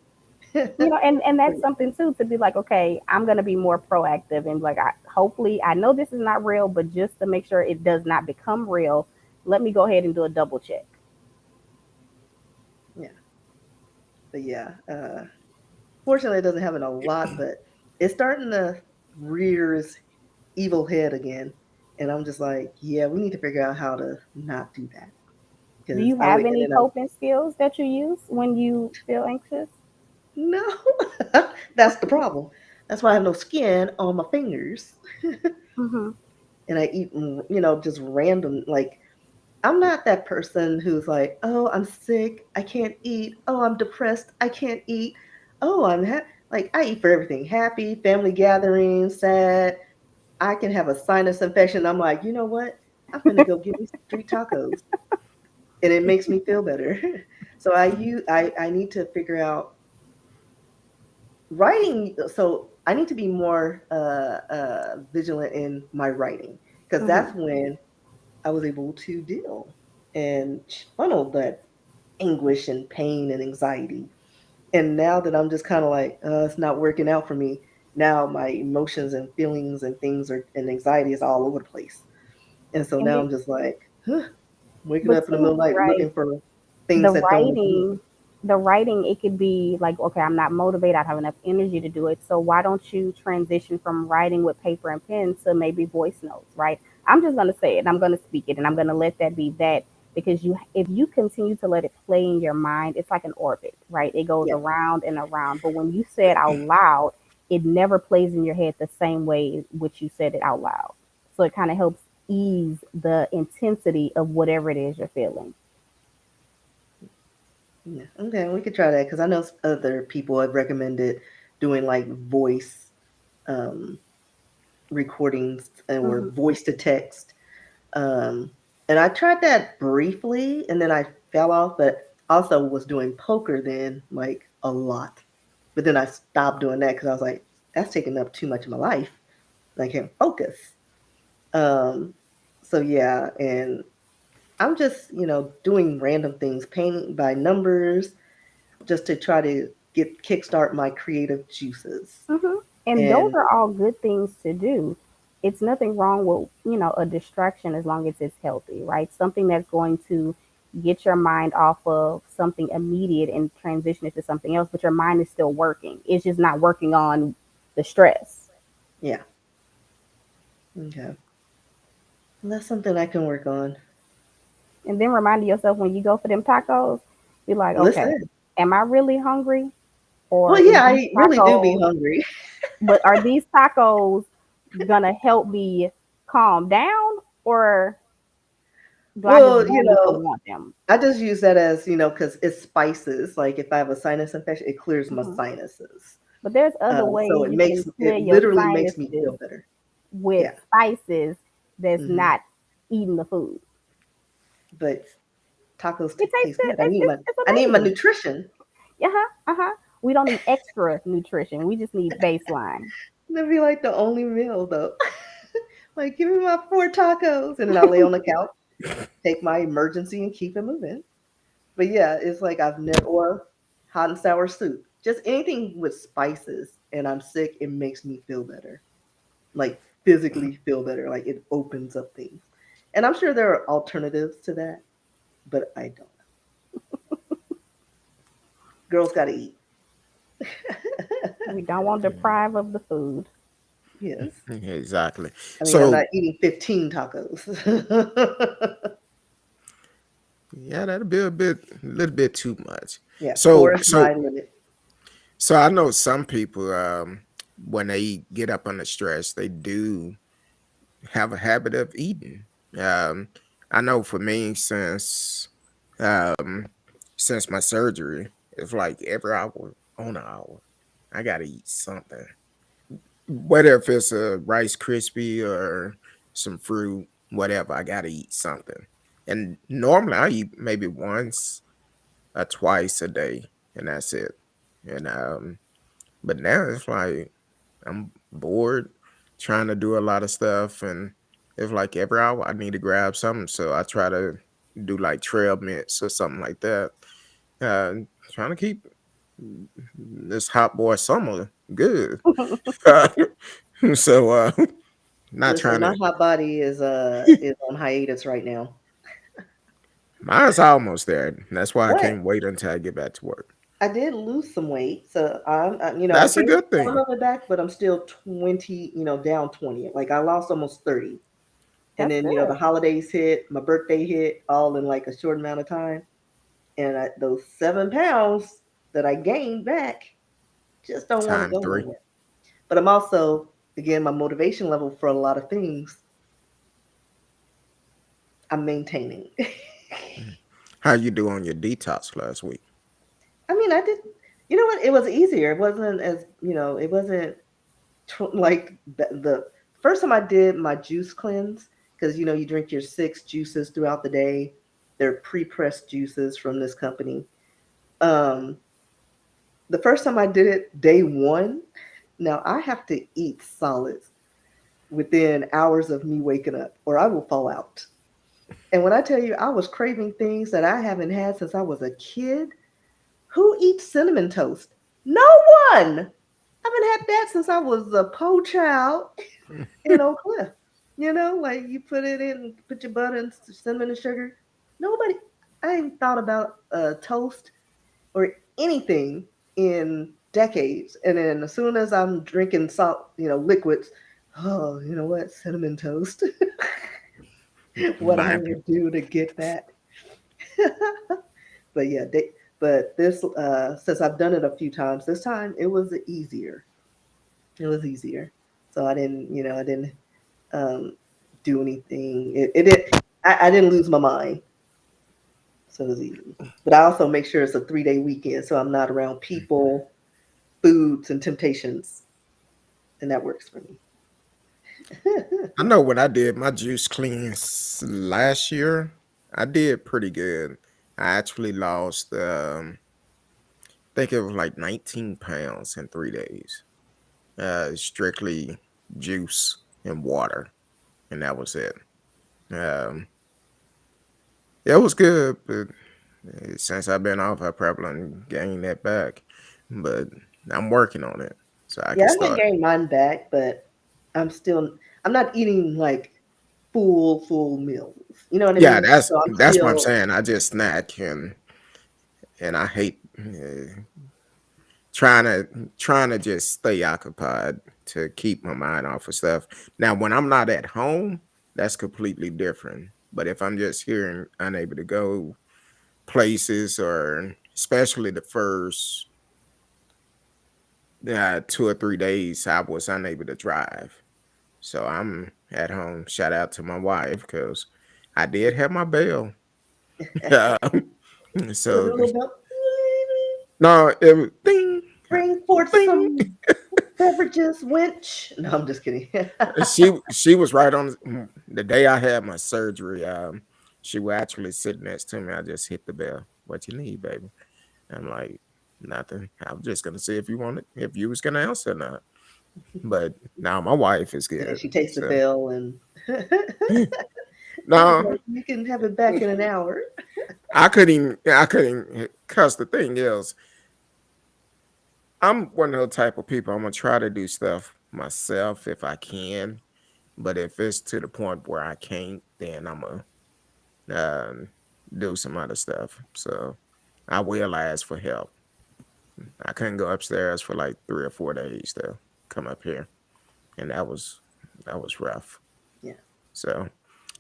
And that's something too to be like, okay, I'm gonna be more proactive and like, hopefully, I know this is not real, but just to make sure it does not become real, let me go ahead and do a double check. Yeah, but yeah, fortunately, it doesn't happen a lot, but it's starting to rear its evil head again. And I'm just like, yeah, we need to figure out how to not do that Do because you I would have any end up, coping skills that you use when you feel anxious? no, that's the problem. That's why I have no skin on my fingers. Hmm. And I eat, just random, like I'm not that person who's like, oh, I'm sick, I can't eat. Oh, I'm depressed, I can't eat. Oh, like I eat for everything. Happy, family gatherings, sad. I can have a sinus infection. I'm like, you know what? I'm gonna go get me some street tacos, and it makes me feel better. So I need to figure out writing. So I need to be more vigilant in my writing, because Hmm. that's when I was able to deal and funnel that anguish and pain and anxiety. And now that I'm just kind of like, it's not working out for me. Now my emotions and feelings and things are and anxiety is all over the place. And so And now then, I'm just like, waking but up in the middle of too, the night right? looking for The things that don't exist. writing, the writing, it could be like, okay, I'm not motivated, I don't have enough energy to do it. So why don't you transition from writing with paper and pen to maybe voice notes, right? I'm just gonna say it, I'm gonna speak it, and I'm gonna let that be that, because if you continue to let it play in your mind, it's like an orbit, right? It goes Yeah. around and around. But when you say it out loud, it never plays in your head the same way which you said it out loud. So it kind of helps ease the intensity of whatever it is you're feeling. Yeah. Okay, we could try that because I know other people have recommended doing like voice um, recordings or Hmm. voice to text. Um, and I tried that briefly and then I fell off, but also was doing poker then like a lot. But then I stopped doing that because I was like, that's taking up too much of my life. And I can't focus. Um, so yeah, and I'm just, doing random things, painting by numbers, just to try to get kickstart my creative juices. Hmm. And those And are all good things to do. It's nothing wrong with, a distraction as long as it's healthy, right? Something that's going to get your mind off of something immediate and transition it to something else, but your mind is still working. It's just not working on the stress. yeah, okay. And that's something I can work on. And then remind yourself when you go for them tacos, be like, okay, Listen. am I really hungry? Or Well, is yeah, these I really do be tacos, hungry. but are these tacos gonna help me calm down, or do I just Well, want them to want them? I just use that as, because it's spices. Like if I have a sinus infection, it clears my Hmm. sinuses. But there's other So ways it you makes can clear it your literally makes me sinuses feel better. with Yeah. spices that's Hmm. not eating the food. But tacos It tastes taste good. good. It's I need my amazing. nutrition. Uh-huh. Uh-huh. We don't need extra nutrition. We just need baseline. That'd be like the only meal though. Like, give me my 4 tacos, and then I lay on the couch, take my emergency, and keep it moving. But yeah, it's like I've never or hot and sour soup, just anything with spices, and I'm sick. It makes me feel better, like physically feel better. Like it opens up things, and I'm sure there are alternatives to that, but I don't. Girls got to eat. We don't want to deprive of the food. Yes, Exactly. I mean I'm So not eating 15 tacos. yeah, that'd be a little bit too much. Yeah, four So is so my limit. so I know some people when they get up under stress, they do have a habit of eating. Um, I know for me, um, since my surgery, it's like every hour on an hour, I gotta eat something. Whether if it's a Rice Krispie or some fruit, whatever, I gotta eat something. And normally I eat maybe once or twice a day, and that's it. And but now it's like I'm bored trying to do a lot of stuff, and it's like every hour I need to grab something. So I try to do like trail mix or something like that. Uh, Trying to keep this hot boy summer good. So not Listen, trying my to. hot body is on hiatus right now. Mine's almost there. That's why I What? can't wait until I get back to work. I did lose some weight, so I That's a gained good some thing. of it back, but I'm still 20, down 20. Like I lost almost 30. And That's then, the good. holidays hit, my birthday hit, all in like a short amount of time. And those 7 pounds that I gained back just don't want to Time go three. nowhere. But I'm also, again, my motivation level for a lot of things I'm maintaining. How you do on your detox last week? I mean, I did. You know what? It was easier. It wasn't as it wasn't like the first time I did my juice cleanse, because you drink your 6 juices throughout the day. They're pre-pressed juices from this company. Um, the first time I did it, day one. Now I have to eat solids within hours of me waking up, or I will fall out. And when I tell you, I was craving things that I haven't had since I was a kid. Who eats cinnamon toast? No one. I haven't had that since I was a po child in Oak Cliff. Like you put it in, put your butter and cinnamon and sugar. Nobody, I ain't thought about toast or anything in decades. And then as soon as I'm drinking salt, liquids, oh, you know what? Cinnamon toast. What I Blind would do to get that. But yeah, but this since I've done it a few times, this time it was easier. It was easier. So I didn't um, do anything. I didn't lose my mind. So it was easy. But I also make sure it's a 3-day weekend, so I'm not around people, foods, and temptations, and that works for me. I know when I did my juice cleanse last year, I did pretty good. I actually lost, I think it was like 19 pounds in 3 days. Strictly juice and water, and that was it. Um, it was good, but since I've been off, I probably gained that back. But I'm working on it, so I can Yeah, I did start. gain mine back, but I'm not eating like full meals. You know what I Yeah, mean? that's So I'm that's what I'm still saying. I just snack and I hate trying to just stay occupied to keep my mind off of stuff. Now, when I'm not at home, that's completely different. But if I'm just here and unable to go places, or especially the first 2 or 3 days, I was unable to drive. So I'm at home. Shout out to my wife because I did have my bail. was a So little bit. no, it was ding, Bring forth ding. some beverages, wench. No, I'm just kidding. She was right on the day I had my surgery. She was actually sitting next to me. I just hit the bell. What you need, baby? I'm like, nothing. I was just gonna see if you was gonna answer or not. But now my wife is Yeah, good. she takes the So bill and she's no, like, you can have it back in an hour. I couldn't cause the thing is, I'm one of those type of people. I'm gonna try to do stuff myself if I can. But if it's to the point where I can't, then I'm gonna um, do some other stuff. So I will ask for help. I couldn't go upstairs for like 3 or 4 days to come up here, and that was rough. Yeah. So,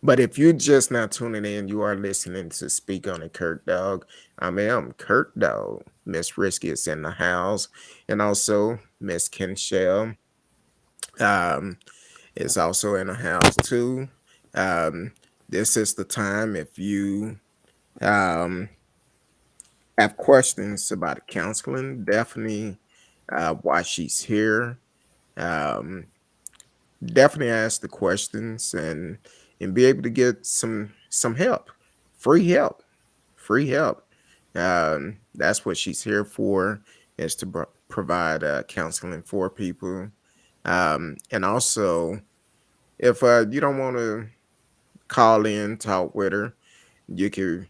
but if you're just now tuning in, you are listening to Speak on It, Kurt Dog. I'm Kurt Dog. Miss Risky is in the house, and also Miss Kinshell is also in the house too. Um, this is the time if you um, have questions about counseling, definitely why she's here. Um, Definitely ask the questions and be able to get some help, free help, free help. That's what she's here for, is to provide counseling for people. And also, if you don't want to call in, talk with her, you can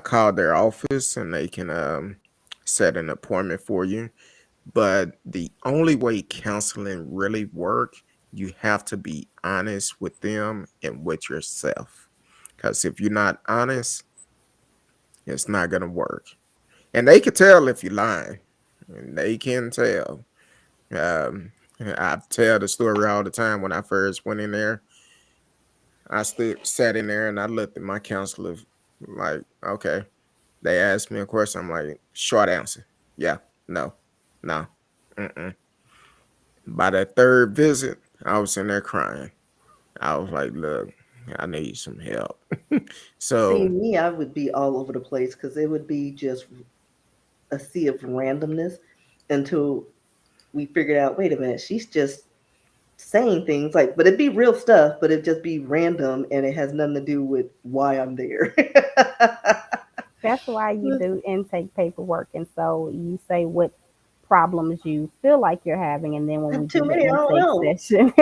call their office and they can set an appointment for you. But the only way counseling really work, you have to be honest with them and with yourself. Because if you're not honest, it's not gonna work. And they can tell if you're lying. And they can tell. I tell the story all the time. When I first went in there, I sat in there and I looked at my counselor like, okay. They asked me a question. I'm like, short answer. Yeah, no, no. Mm-mm. By that third visit, I was in there crying. I was like, look, I need some help. See, So me, I would be all over the place because it would be just a sea of randomness until we figured out, wait a minute, she's just saying things like, but it'd be real stuff, but it'd just be random and it has nothing to do with why I'm there. That's why you do intake paperwork. And so you say what problems you feel like you're having. And then when we Too do the many, I don't intake know. session,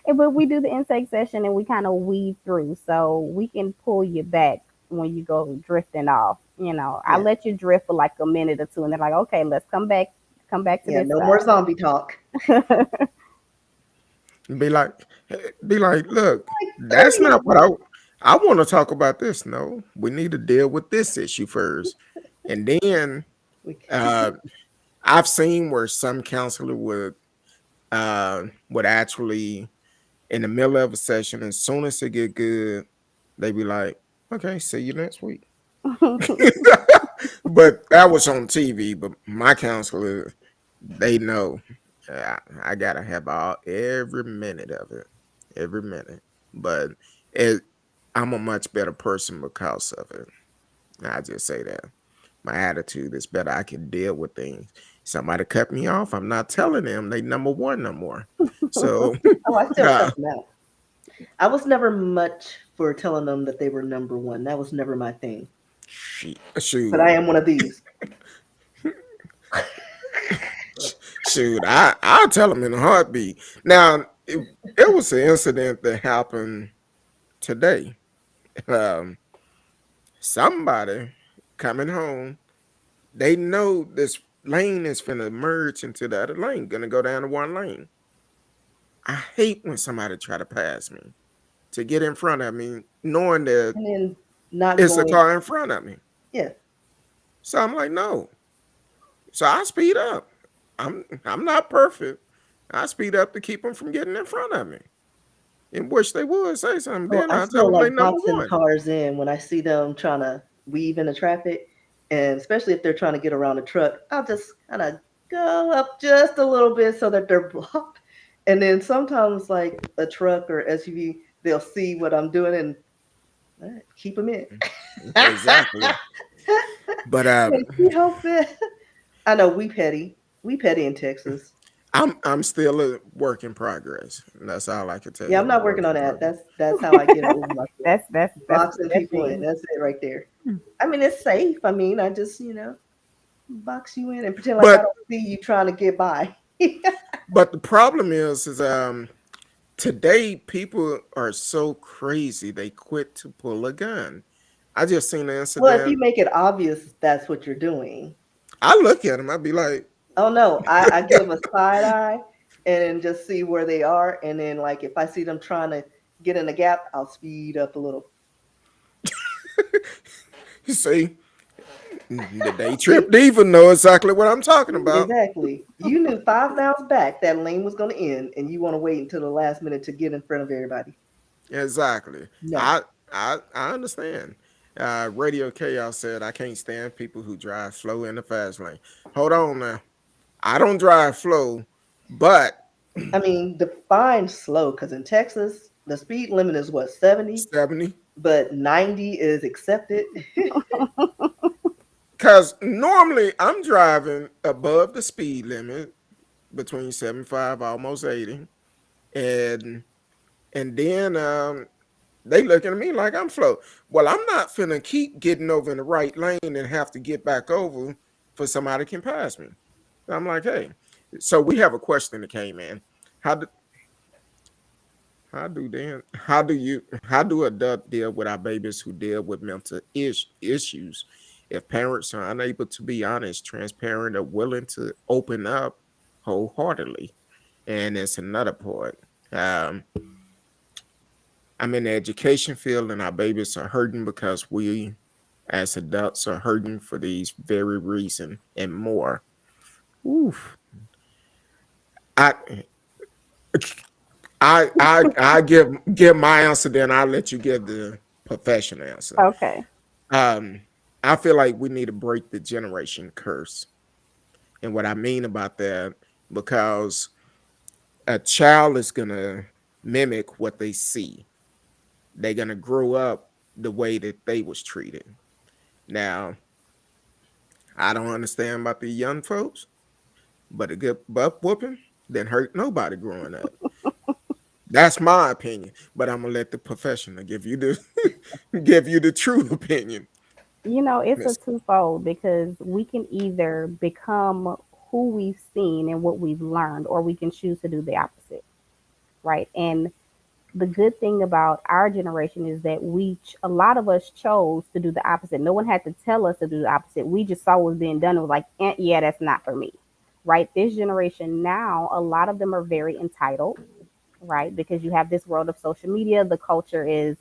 and when we do the intake session and we kind of weave through, so we can pull you back when you go drifting off. I Yeah, let you drift for like a minute or two, and they're like, okay, let's come back to yeah, this no more side. zombie talk. be like, be like, look, Like that's 30 not minutes. what I want to talk about. This, no, we need to deal with this issue first, and then We, uh, I've seen where some counselor would actually in the middle of a session, as soon as it get good, they be like, okay, see you next week. But that was on TV. But my counselor, they know I gotta have every minute of it, every minute. But it, I'm a much better person because of it. I just say that my attitude is better. I can deal with things. Somebody cut me off. I'm not telling them they number one no more. So oh, I still uh, cut them out. I was never much for telling them that they were number one. That was never my thing. But I shoot, am one of these. shoot, I'll tell them in a heartbeat. Now, it was an incident that happened today. Um, somebody coming home, they know this lane is finna merge into the other lane, gonna go down to one lane. I hate when somebody try to pass me to get in front of me, knowing that And then not it's a going, car in front of me. yeah. So I'm like, no. So I speed up. I'm not perfect. I speed up to keep them from getting in front of me. And wish they would say something. Oh, Then I I'll tell still them they like number boxing one. cars in when I see them trying to weave into traffic. And especially if they're trying to get around a truck, I'll just kind of go up just a little bit so that they're blocked. And then sometimes, like a truck or SUV, they'll see what I'm doing and all right, keep them in. Exactly. But Can't you help it? I know we petty. We petty in Texas. I'm still a work in progress. And that's all I can tell Yeah, you. I'm I'm a not work working on in that. progress. That's how I get over my feelings. That's what Boxing that people in. means. That's it right there. I mean, it's safe. I mean, I just box you in and pretend like I But don't see you trying to get by. but the problem is today people are so crazy they quit to pull a gun. I just seen an Well, if you incident. make it obvious that's what you're doing. I look at them, I'd be like, Oh no, I give a side eye and then just see where they are, and then like if I see them trying to get in a gap, I'll speed up a little. you see, the day trip diva know exactly what I'm talking about. Exactly. You knew 5 miles back that lane was going to end, and you want to wait until the last minute to get in front of everybody. Exactly. No. I understand. Radio Chaos said I can't stand people who drive slow in the fast lane. Hold on now. I don't drive slow, but I mean, define slow because in Texas, the speed limit is what, 70, 70. but 90 is accepted. Because normally I'm driving above the speed limit between 75, almost 80. And then they looking at me like I'm slow. Well, I'm not finna keep getting over in the right lane and have to get back over for somebody can pass me. I'm like, hey. So we have a question that came in. How do how do adults deal with our babies who deal with mental issues if parents are unable to be honest, transparent, or willing to open up wholeheartedly? And it's another part. Um, I'm in the education field, and our babies are hurting because we, as adults, are hurting for these very reason and more. Oof. I I give my answer, then I'll let you give the professional answer. Okay. Um, I feel like we need to break the generation curse, and what I mean about that, because a child is gonna mimic what they see. they're gonna grow up the way that they was treated. Now, I don't understand about the young folks, but a good butt whooping didn't hurt nobody growing up. That's my opinion, but I'm gonna let the professional give you the give you the true opinion, It's a Miss. twofold because we can either become who we've seen and what we've learned, or we can choose to do the opposite, right? And the good thing about our generation is that a lot of us chose to do the opposite. No one had to tell us to do the opposite. We just saw what was being done and was like, yeah, that's not for me, right? This generation now, a lot of them are very entitled, right? Because you have this world of social media. The culture is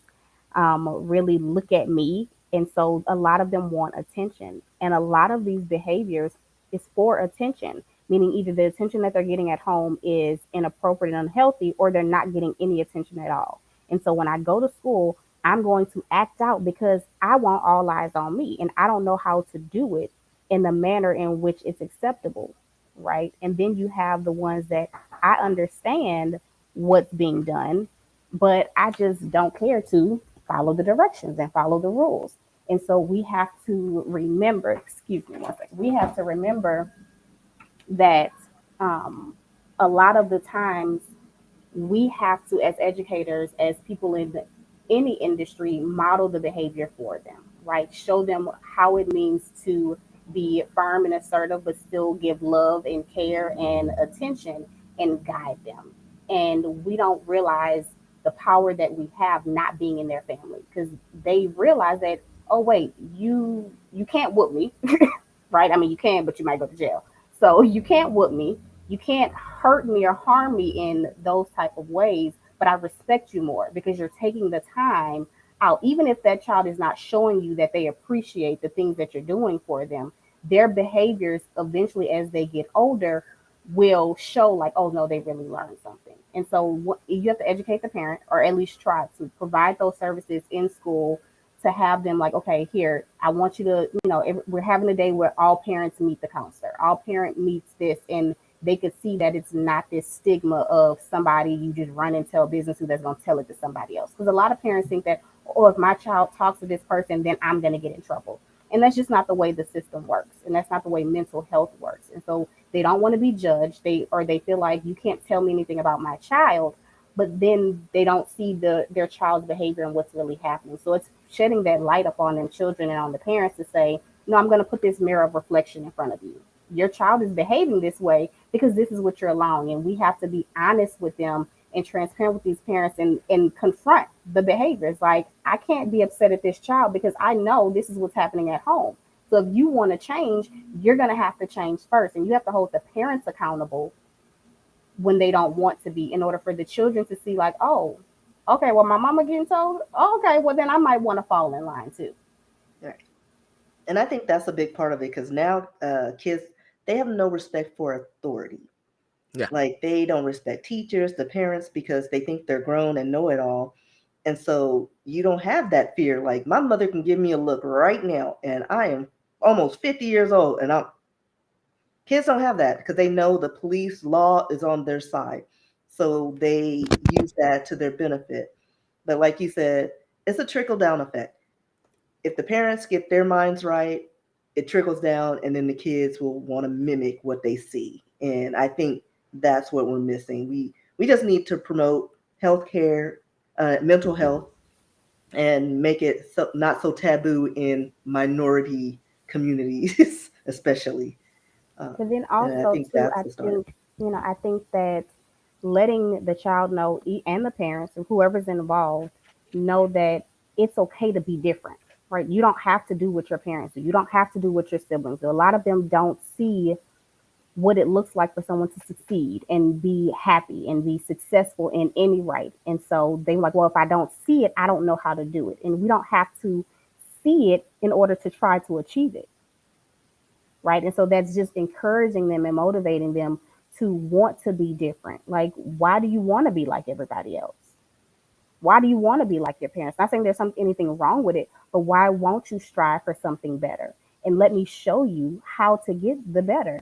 really look at me. And so a lot of them want attention. And a lot of these behaviors is for attention, meaning either the attention that they're getting at home is inappropriate and unhealthy, or they're not getting any attention at all. And so when I go to school, I'm going to act out because I want all eyes on me. And I don't know how to do it in the manner in which it's acceptable, right? And then you have the ones that I understand what's being done, but I just don't care to follow the directions and follow the rules. And so we have to remember, excuse me one second, we have to remember that um, a lot of the times we have to, as educators, as people in any industry, model the behavior for them, right? Show them how it means to be firm and assertive, but still give love and care and attention and guide them. And we don't realize the power that we have not being in their family because they realize that, oh wait, you can't whoop me, right? I mean, you can, but you might go to jail. So you can't whoop me. You can't hurt me or harm me in those type of ways, but I respect you more because you're taking the time out. Even if that child is not showing you that they appreciate the things that you're doing for them, their behaviors eventually as they get older will show like, oh no, they really learned something. And so you have to educate the parent or at least try to provide those services in school to have them like, okay, here, I want you to, we're having a day where all parents meet the counselor, all parent meets this, and they could see that it's not this stigma of somebody you just run and tell business who that's going to tell it to somebody else. Because a lot of parents think that, oh, if my child talks to this person, then I'm going to get in trouble. And that's just not the way the system works. And that's not the way mental health works. And so they don't want to be judged. They feel like you can't tell me anything about my child, but then they don't see their child's behavior and what's really happening. So it's shedding that light upon them children and on the parents to say, no, I'm going to put this mirror of reflection in front of you. Your child is behaving this way because this is what you're allowing. And we have to be honest with them and transparent with these parents and confront the behaviors. Like, I can't be upset at this child because I know this is what's happening at home. So if you want to change, you're going to have to change first. And you have to hold the parents accountable when they don't want to be, in order for the children to see, like, oh, okay, well, my mama getting told, oh, okay, well, then I might want to fall in line too. Right. And I think that's a big part of it because now kids, they have no respect for authority. Yeah. Like they don't respect teachers, the parents, because they think they're grown and know it all. And so you don't have that fear. Like my mother can give me a look right now, and I am almost 50 years old, and kids don't have that because they know the police law is on their side. So they use that to their benefit. But like you said, it's a trickle down effect. If the parents get their minds right, it trickles down, and then the kids will want to mimic what they see. And I think that's what we're missing. We just need to promote healthcare, mental health, and make it not so taboo in minority communities, especially. But then And I also think too, that's I the start. think, I think that letting the child know and the parents and whoever's involved know that it's okay to be different, right? You don't have to do what your parents do. You don't have to do what your siblings do. A lot of them don't see what it looks like for someone to succeed and be happy and be successful in any right. And so they like, well, if I don't see it, I don't know how to do it. And we don't have to see it in order to try to achieve it, right? And so that's just encouraging them and motivating them to want to be different. Like, why do you want to be like everybody else? Why do you want to be like your parents? Not saying there's anything wrong with it, but why won't you strive for something better? And let me show you how to get the better.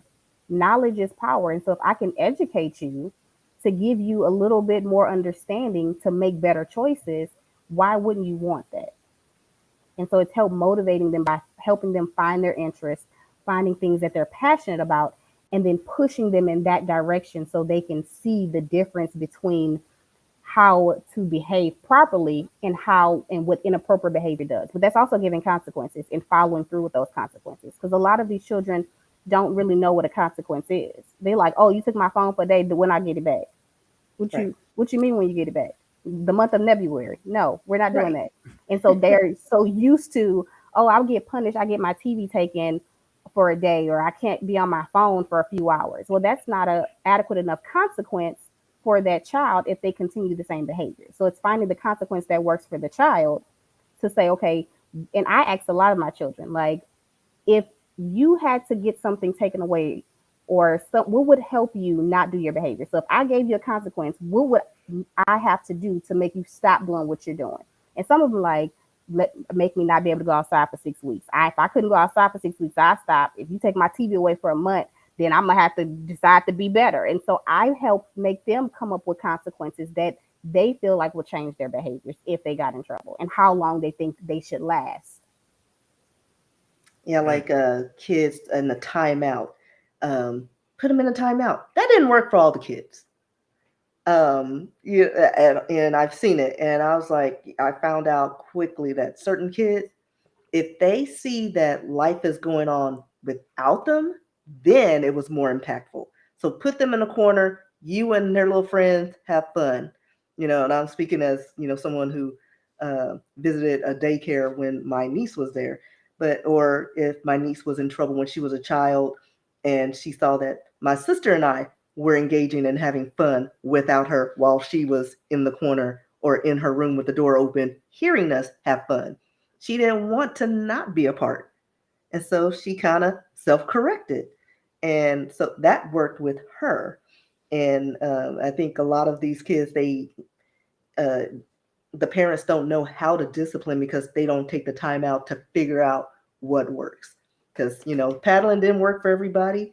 Knowledge is power. And so if I can educate you to give you a little bit more understanding to make better choices, why wouldn't you want that? And so it's help motivating them by helping them find their interests, finding things that they're passionate about, and then pushing them in that direction so they can see the difference between how to behave properly and how and what inappropriate behavior does. But that's also giving consequences and following through with those consequences. Because a lot of these children don't really know what a consequence is. They like, oh, you took my phone for a day, when I get it back. Right. What you mean when you get it back? The month of February. No, we're not doing Right. that. And so they're so used to, oh, I'll get punished. I get my TV taken for a day, or I can't be on my phone for a few hours. Well, that's not a adequate enough consequence for that child if they continue the same behavior. So it's finding the consequence that works for the child to say, okay, and I ask a lot of my children, like, if you had to get something taken away or what would help you not do your behavior? So if I gave you a consequence, what would I have to do to make you stop doing what you're doing? And some of them like make me not be able to go outside for 6 weeks. If I couldn't go outside for 6 weeks, I stop. If you take my TV away for a month, then I'm gonna have to decide to be better. And so I help make them come up with consequences that they feel like will change their behaviors if they got in trouble, and how long they think they should last. Yeah, Mm. like kids in the timeout. Put them in a timeout. That didn't work for all the kids. And I've seen it, and I was like, I found out quickly that certain kids, if they see that life is going on without them, then it was more impactful. So put them in a corner, you and their little friends have fun. And I'm speaking as, someone who visited a daycare when my niece was there. Or if my niece was in trouble when she was a child and she saw that my sister and I were engaging and having fun without her while she was in the corner or in her room with the door open, hearing us have fun, she didn't want to not be a part. And so she kind of self corrected. And so that worked with her. And I think a lot of these kids, uh, the parents don't know how to discipline because they don't take the time out to figure out what works. Because, paddling didn't work for everybody,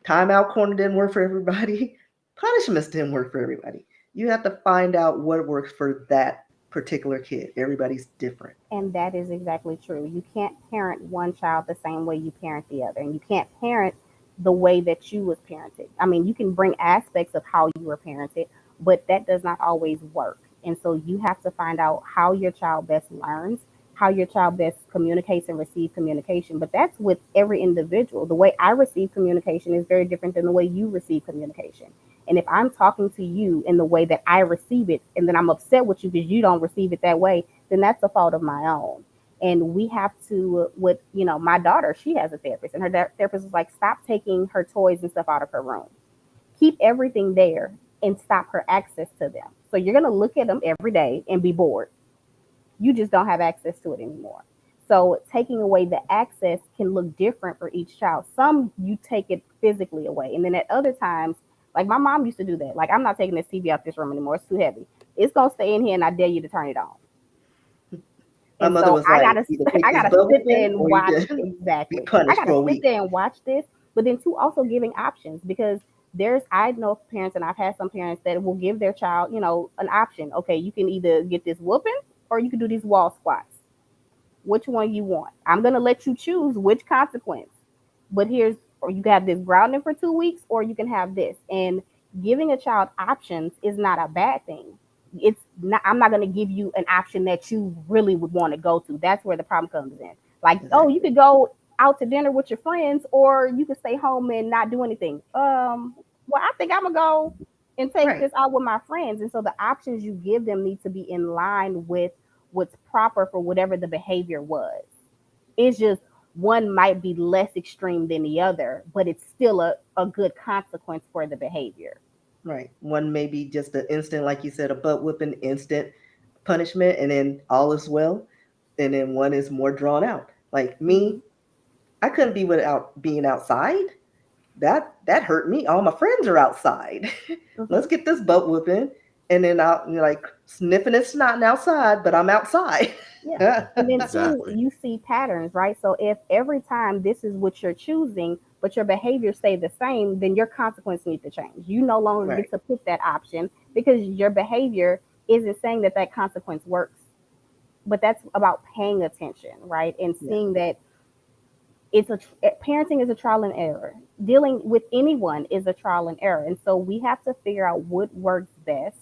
timeout corner didn't work for everybody, punishments didn't work for everybody. You have to find out what works for that particular kid. Everybody's different. And that is exactly true. You can't parent one child the same way you parent the other. And you can't parent the way that you was parented. I mean, you can bring aspects of how you were parented, but that does not always work. And so you have to find out how your child best learns, how your child best communicates and receives communication. But that's with every individual. The way I receive communication is very different than the way you receive communication. And if I'm talking to you in the way that I receive it, and then I'm upset with you because you don't receive it that way, then that's a fault of my own. And we have to, with, my daughter, she has a therapist, and her therapist was like, stop taking her toys and stuff out of her room. Keep everything there and stop her access to them. So you're going to look at them every day and be bored. You just don't have access to it anymore. So taking away the access can look different for each child. Some you take it physically away, and then at other times, like my mom used to do that. Like, I'm not taking this TV out this room anymore. It's too heavy. It's gonna stay in here, and I dare you to turn it on. My And mother so was like, either take I this gotta bubble sit there pen and or you watch can be exactly. I punished for gotta a sit week. there and watch this. But then too, also giving options, because I know parents, and I've had some parents that will give their child, an option. Okay, you can either get this whooping or you can do these wall squats. Which one you want? I'm gonna let you choose which consequence. But or you can have this grounding for 2 weeks, or you can have this. And giving a child options is not a bad thing. It's not. I'm not gonna give you an option that you really would want to go to. That's where the problem comes in. Like, oh, you Exactly. could go out to dinner with your friends, or you could stay home and not do anything. Well, I think I'm gonna go and take Right. this out with my friends. And so the options you give them need to be in line with what's proper for whatever the behavior was. It's just one might be less extreme than the other, but it's still a good consequence for the behavior. Right. One may be just an instant, like you said, a butt whipping, instant punishment, and then all is well. And then one is more drawn out. Like Hmm. me, I couldn't be without being outside. That hurt me. All my friends are outside. Hmm. Let's get this butt whooping, and then I'll like sniffing and snotting outside, but I'm outside. Yeah. And then two, Exactly. you see patterns, right? So if every time this is what you're choosing, but your behavior stay the same, then your consequence needs to change. You no longer Right. get to pick that option because your behavior isn't saying that that consequence works, but that's about paying attention, right? And Yeah. seeing that it's a parenting is a trial and error. Dealing with anyone is a trial and error, and so we have to figure out what works best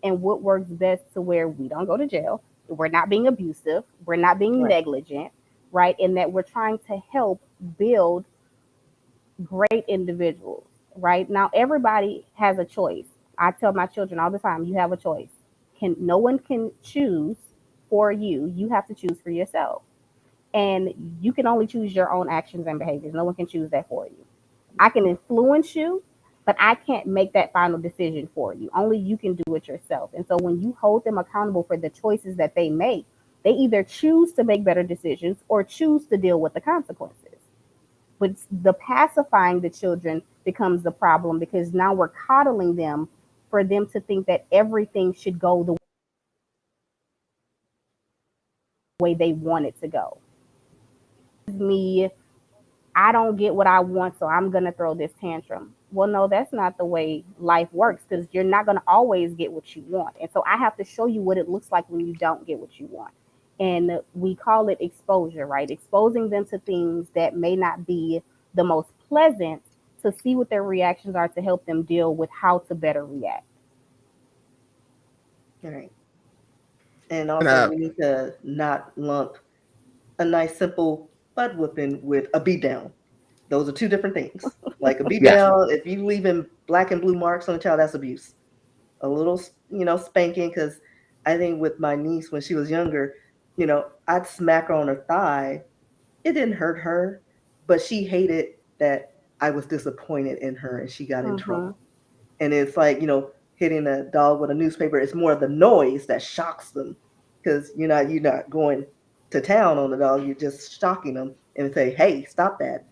and what works best to where we don't go to jail, we're not being abusive, we're not being Right. negligent, right? And that we're trying to help build great individuals, right? Now everybody has a choice. I tell my children all the time, you have a choice. Can no one can choose for you. You have to choose for yourself. And you can only choose your own actions and behaviors. No one can choose that for you. I can influence you, but I can't make that final decision for you. Only you can do it yourself. And so when you hold them accountable for the choices that they make, they either choose to make better decisions or choose to deal with the consequences. But the pacifying the children becomes the problem because now we're coddling them for them to think that everything should go the way they want it to go. Me, I don't get what I want, so I'm going to throw this tantrum. Well, no, that's not the way life works because you're not going to always get what you want. And so I have to show you what it looks like when you don't get what you want. And we call it exposure, right? Exposing them to things that may not be the most pleasant to see what their reactions are to help them deal with how to better react. All right. And And also, we need to not lump a nice, simple butt whooping with a beat down. Those are two different things. Like a beat yeah, down, if you leaving black and blue marks on a child, that's abuse. A little, spanking, because I think with my niece when she was younger, I'd smack her on her thigh. It didn't hurt her, but she hated that I was disappointed in her and she got in Mm-hmm. trouble. And it's like, hitting a dog with a newspaper. It's more the noise that shocks them because you're not going to town on the dog. You're just shocking them and say, "Hey, stop that."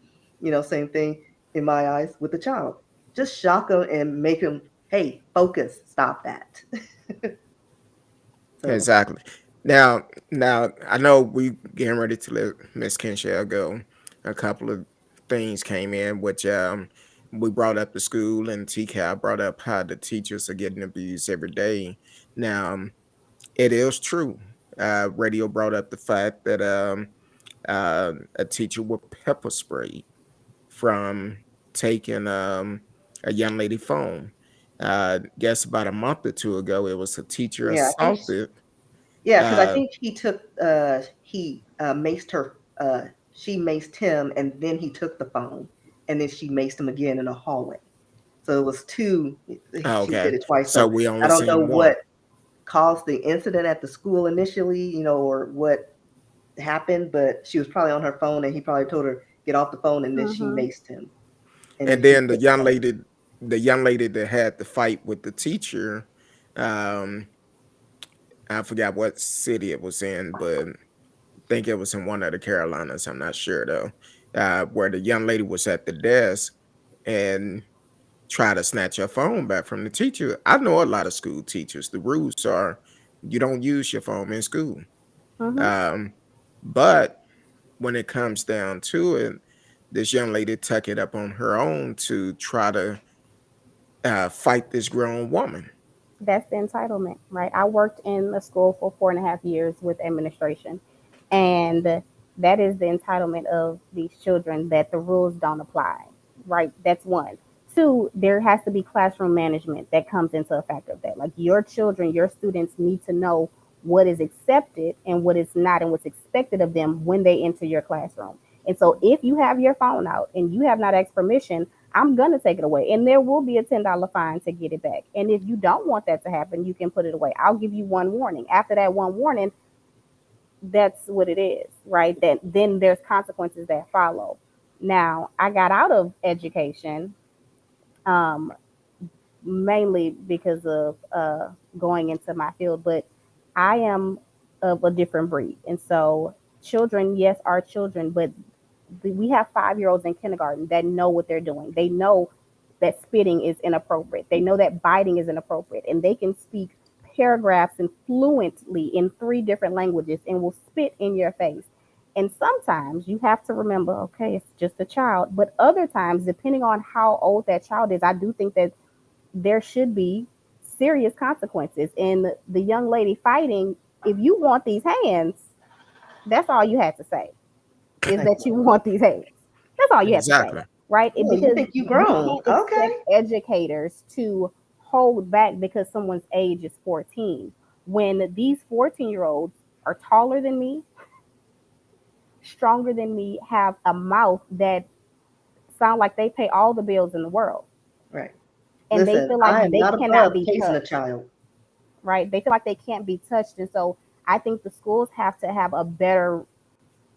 Same thing in my eyes with the child. Just shock them and make them, "Hey, focus, stop that." So exactly. Now I know we getting ready to let Miss Kinshell go. A couple of things came in, which we brought up the school, and TCAP brought up how the teachers are getting abused every day. Now, it is true. Radio brought up the fact that a teacher was pepper sprayed from taking a young lady phone. Guess about a month or two ago, it was a teacher yeah, I think assaulted. yeah, because I Uh, think he maced her. She maced him, and then he took the phone, and then she maced him again in a hallway. So it was two. She okay, did it twice. so So we I only don't know seen one. what caused the incident at the school initially, or what happened, but she was probably on her phone, and he probably told her get off the phone, and then she Mm-hmm. maced him, and then And he then took the phone. the young lady that had the fight with the teacher, um, I forgot what city it was in, but I think it was in one of the Carolinas. I'm not sure though. Where the young lady was at the desk and tried to snatch her phone back from the teacher. I know a lot of school teachers. The rules are you don't use your phone in school. Mm-hmm. Um, but when it comes down to it, this young lady took it up on her own to try to fight this grown woman. That's the entitlement, right? I worked in the school for 4.5 years with administration, and that is the entitlement of these children that the rules don't apply, right? That's one. Two, there has to be classroom management that comes into effect of that. Like your children, your students need to know what is accepted and what is not, and what's expected of them when they enter your classroom. And so, if you have your phone out and you have not asked permission, I'm gonna take it away, and there will be a $10 fine to get it back. And if you don't want that to happen, you can put it away. I'll give you one warning. After that one warning, that's what it is, right? That then there's consequences that follow. Now, I got out of education um, mainly because of going into my field, but I am of a different breed, and so children, yes, are children, but we have 5-year-olds in kindergarten that know what they're doing. They know that spitting is inappropriate. They know that biting is inappropriate, and they can speak paragraphs and fluently in 3 different languages and will spit in your face. And sometimes you have to remember, okay, it's just a child. But other times, depending on how old that child is, I do think that there should be serious consequences. And the young lady fighting, if you want these hands, that's all you had to say is that you want these hands. That's all you have to say, Exactly. right? Oh, you Because think you we grown? can't Okay. expect educators to hold back because someone's age is 14. When these 14-year-olds are taller than me, stronger than me, have a mouth that sound like they pay all the bills in the world, Right. and they Listen, feel like I am they not cannot above be tasing a touched, child. right? They feel like they can't be touched. And so I think the schools have to have a better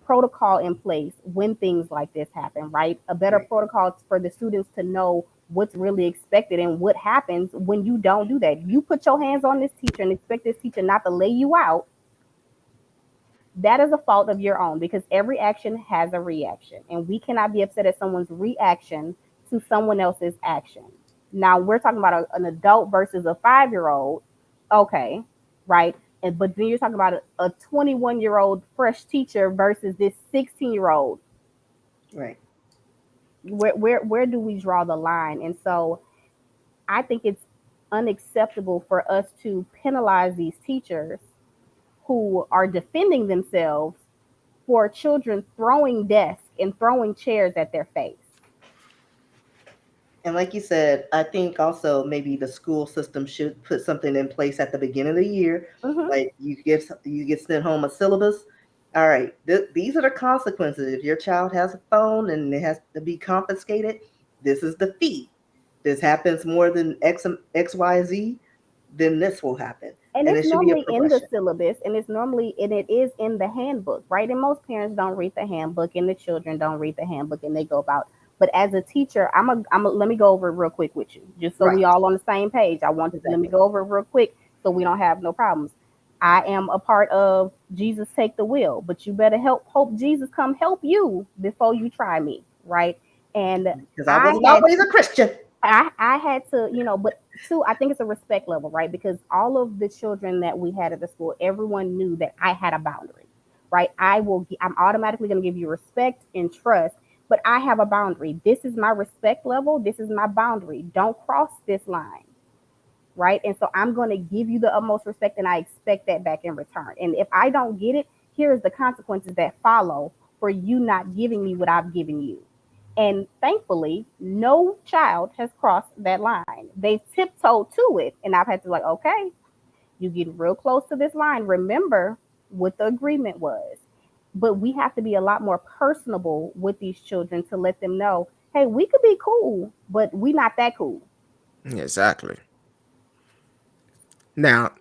protocol in place when things like this happen, right? A better Right. protocol for the students to know what's really expected and what happens when you don't do that. You put your hands on this teacher and expect this teacher not to lay you out. That is a fault of your own because every action has a reaction, and we cannot be upset at someone's reaction to someone else's action. Now we're talking about an adult versus a 5-year-old, okay, right? And but then you're talking about a 21-year-old fresh teacher versus this 16-year-old. Right. Where do we draw the line? And so I think it's unacceptable for us to penalize these teachers who are defending themselves for children throwing desks and throwing chairs at their face. And like you said, I think also maybe the school system should put something in place at the beginning of the year. Hmm. Like you get sent home a syllabus. All right, these are the consequences. If your child has a phone and it has to be confiscated, this is the fee. This happens more than XYZ, then this will happen. And And it's it should be a normally in the progression. syllabus, and it is in the handbook, right? And most parents don't read the handbook, and the children don't read the handbook, and they go about. But as a teacher, let me go over it real quick with you, just so Right. we all on the same page. Let me Exactly. go over it real quick so we don't have no problems. I am a part of Jesus Take the Wheel, but you better hope Jesus come help you before you try me, right? And Because I I wasn't had always a Christian. I had to, but two, I think it's a respect level, right? Because all of the children that we had at the school, everyone knew that I had a boundary, right? I'm automatically going to give you respect and trust, but I have a boundary. This is my respect level. This is my boundary. Don't cross this line, right? And so I'm going to give you the utmost respect and I expect that back in return. And if I don't get it, here's the consequences that follow for you not giving me what I've given you. And thankfully, no child has crossed that line. They've tiptoed to it. And I've had to, like, okay, you get real close to this line. Remember what the agreement was. But we have to be a lot more personable with these children to let them know, hey, we could be cool, but we not that cool. Exactly. Now,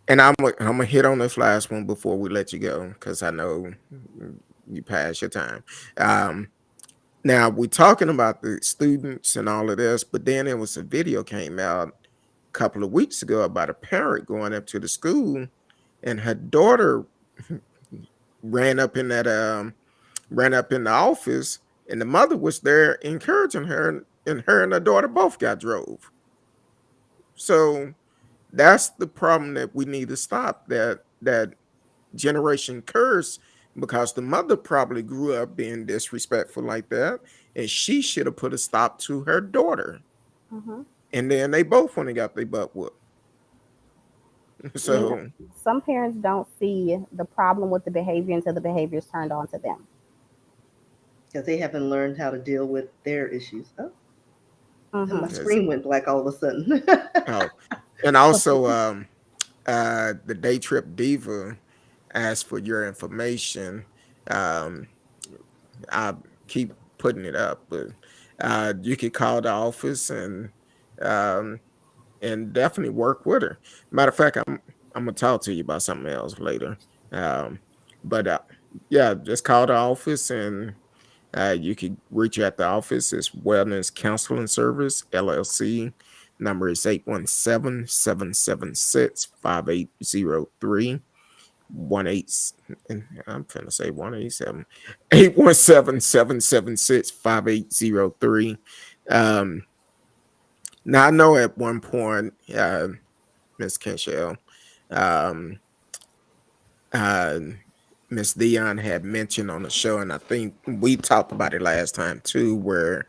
and I'm gonna hit on this last one before we let you go because I know you passed your time. Um, Now we're talking about the students and all of this, but then there was a video came out a couple of weeks ago about a parent going up to the school and her daughter ran up in that ran up in the office and the mother was there encouraging her and her and her daughter both got drove. So that's the problem that we need to stop that generation curse because the mother probably grew up being disrespectful like that and she should have put a stop to her daughter Hmm. and then they both went and got their butt whooped. You know, So some parents don't see the problem with the behavior until the behavior is turned on to them. Because they haven't learned how to deal with their issues. Oh, and my Hmm. yes. screen went black all of a sudden. Oh, and also the day trip diva asked for your information. um I keep putting it up, but you could call the office um and definitely work with her. Matter of fact, I'm gonna talk to you about something else later. Um, but yeah, just call the office and you can reach at the office. It's Wellness Counseling Service LLC. Number is 817-776-5803. 18 I'm finna say 187 817-776-5803. Um, Now I know at one point, Miss Kenshell, um, uh, Miss Dion had mentioned on the show, and I think we talked about it last time too, where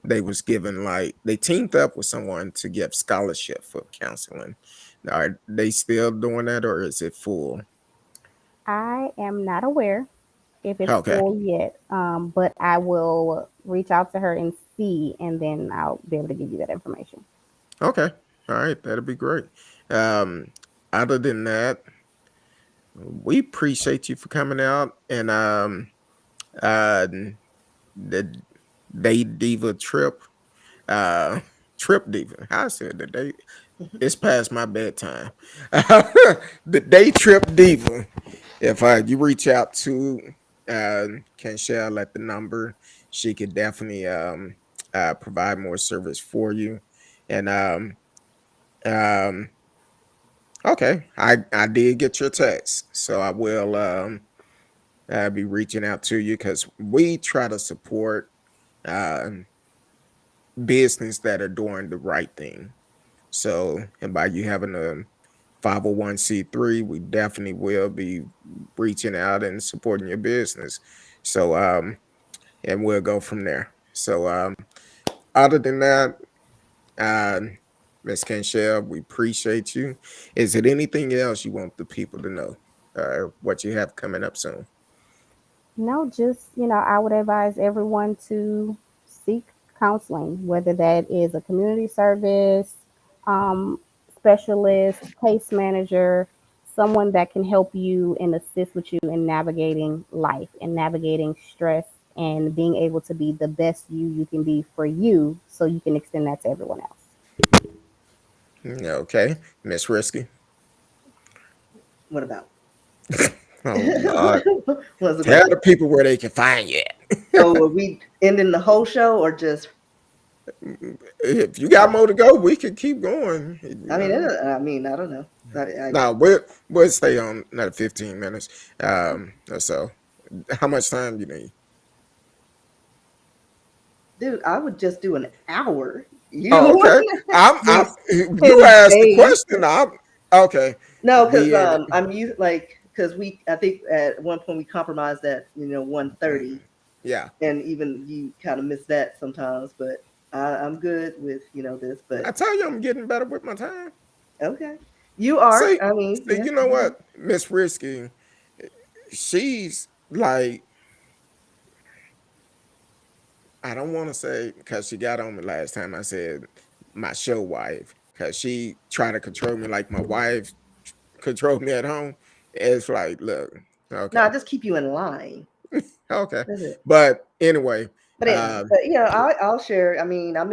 they was given like they teamed up with someone to give scholarship for counseling. Are they still doing that, or is it full? I am not aware if it's Okay. full yet, but I will reach out to her and see, and then I'll be able to give you that information. Okay. All right. That'd be great. Um, Other than that, we appreciate you for coming out and uh the Day Diva trip. Uh Trip Diva. I said the day it's past my bedtime. The Day Trip Diva. If you reach out to Kenshell at the number, she could definitely provide more service for you. And um okay, I did get your text, so I will be reaching out to you because we try to support um business that are doing the right thing. So, and by you having a 501c3, we definitely will be reaching out and supporting your business. So, and we'll go from there. So, other than that, uh, Ms. Kenshell, we appreciate you. Is it anything else you want the people to know? What you have coming up soon? No, just, I would advise everyone to seek counseling, whether that is a community service, um, specialist, case manager, someone that can help you and assist with you in navigating life and navigating stress and being able to be the best you can be for you so you can extend that to everyone else. Okay, Miss Risky. What about? Oh Lord, What's it tell going? the people where they can find you at. So are we ending the whole show or just? If you got more to go, we can keep going. You I mean, know, I don't know. no, we'll stay on another 15 minutes. Or so. How much time you need? Dude, I would just do an hour. Oh, You okay. I'm. just You 10 asked the days. question. I'm okay. No, because We ain't. I'm used like because I think at one point we compromised at 1:30, Yeah. and even you kind of miss that sometimes. But I'm good with this. I But tell you, I'm getting better with my time. okay, you are. See, I mean, see, yeah. you know what, Miss Risky, she's like, I don't want to say because she got on me last time. I said my show wife because she tried to control me like my wife controlled me at home. It's like, look, No, I okay, just keep you in line. okay, That's it. but anyway, But I'll share. I mean, I'm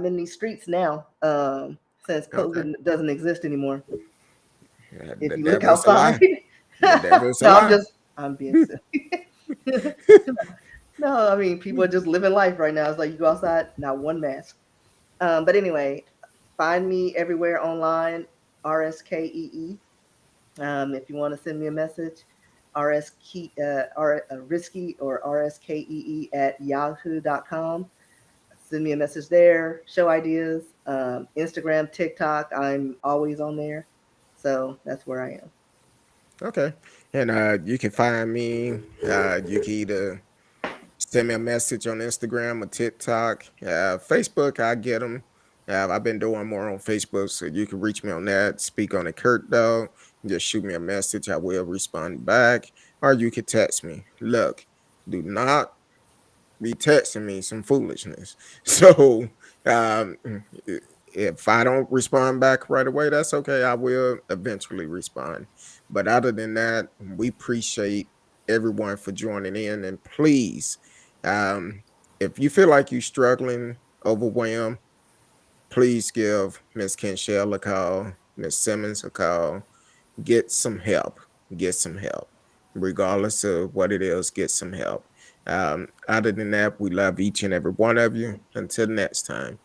in these streets now. Since okay, COVID doesn't exist anymore. If the you look devil's a outside, lie. The devil's a no, lie. I'm being silly. No, I mean people are just living life right now. It's like you go outside, not one mask. But anyway, find me everywhere online, RSKEE. If you want to send me a message, risky or RSKEE at yahoo.com. Send me a message there, show ideas. Instagram, TikTok, I'm always on there. So that's where I am. Okay, and you can find me. You can either send me a message on Instagram or TikTok. Facebook, I get them. I've been doing more on Facebook, so you can reach me on that. Speak on the Kurt though. Just shoot me a message. I will respond back. Or you can text me. Look, do not be texting me some foolishness. So um, if I don't respond back right away, that's okay. I will eventually respond. But other than that, we appreciate everyone for joining in. And please, um, if you feel like you're struggling, overwhelmed, please give Miss Kenshell a call, Miss Simmons a call. Get some help. Get some help. Regardless of what it is, get some help. Other than that, we love each and every one of you. Until next time,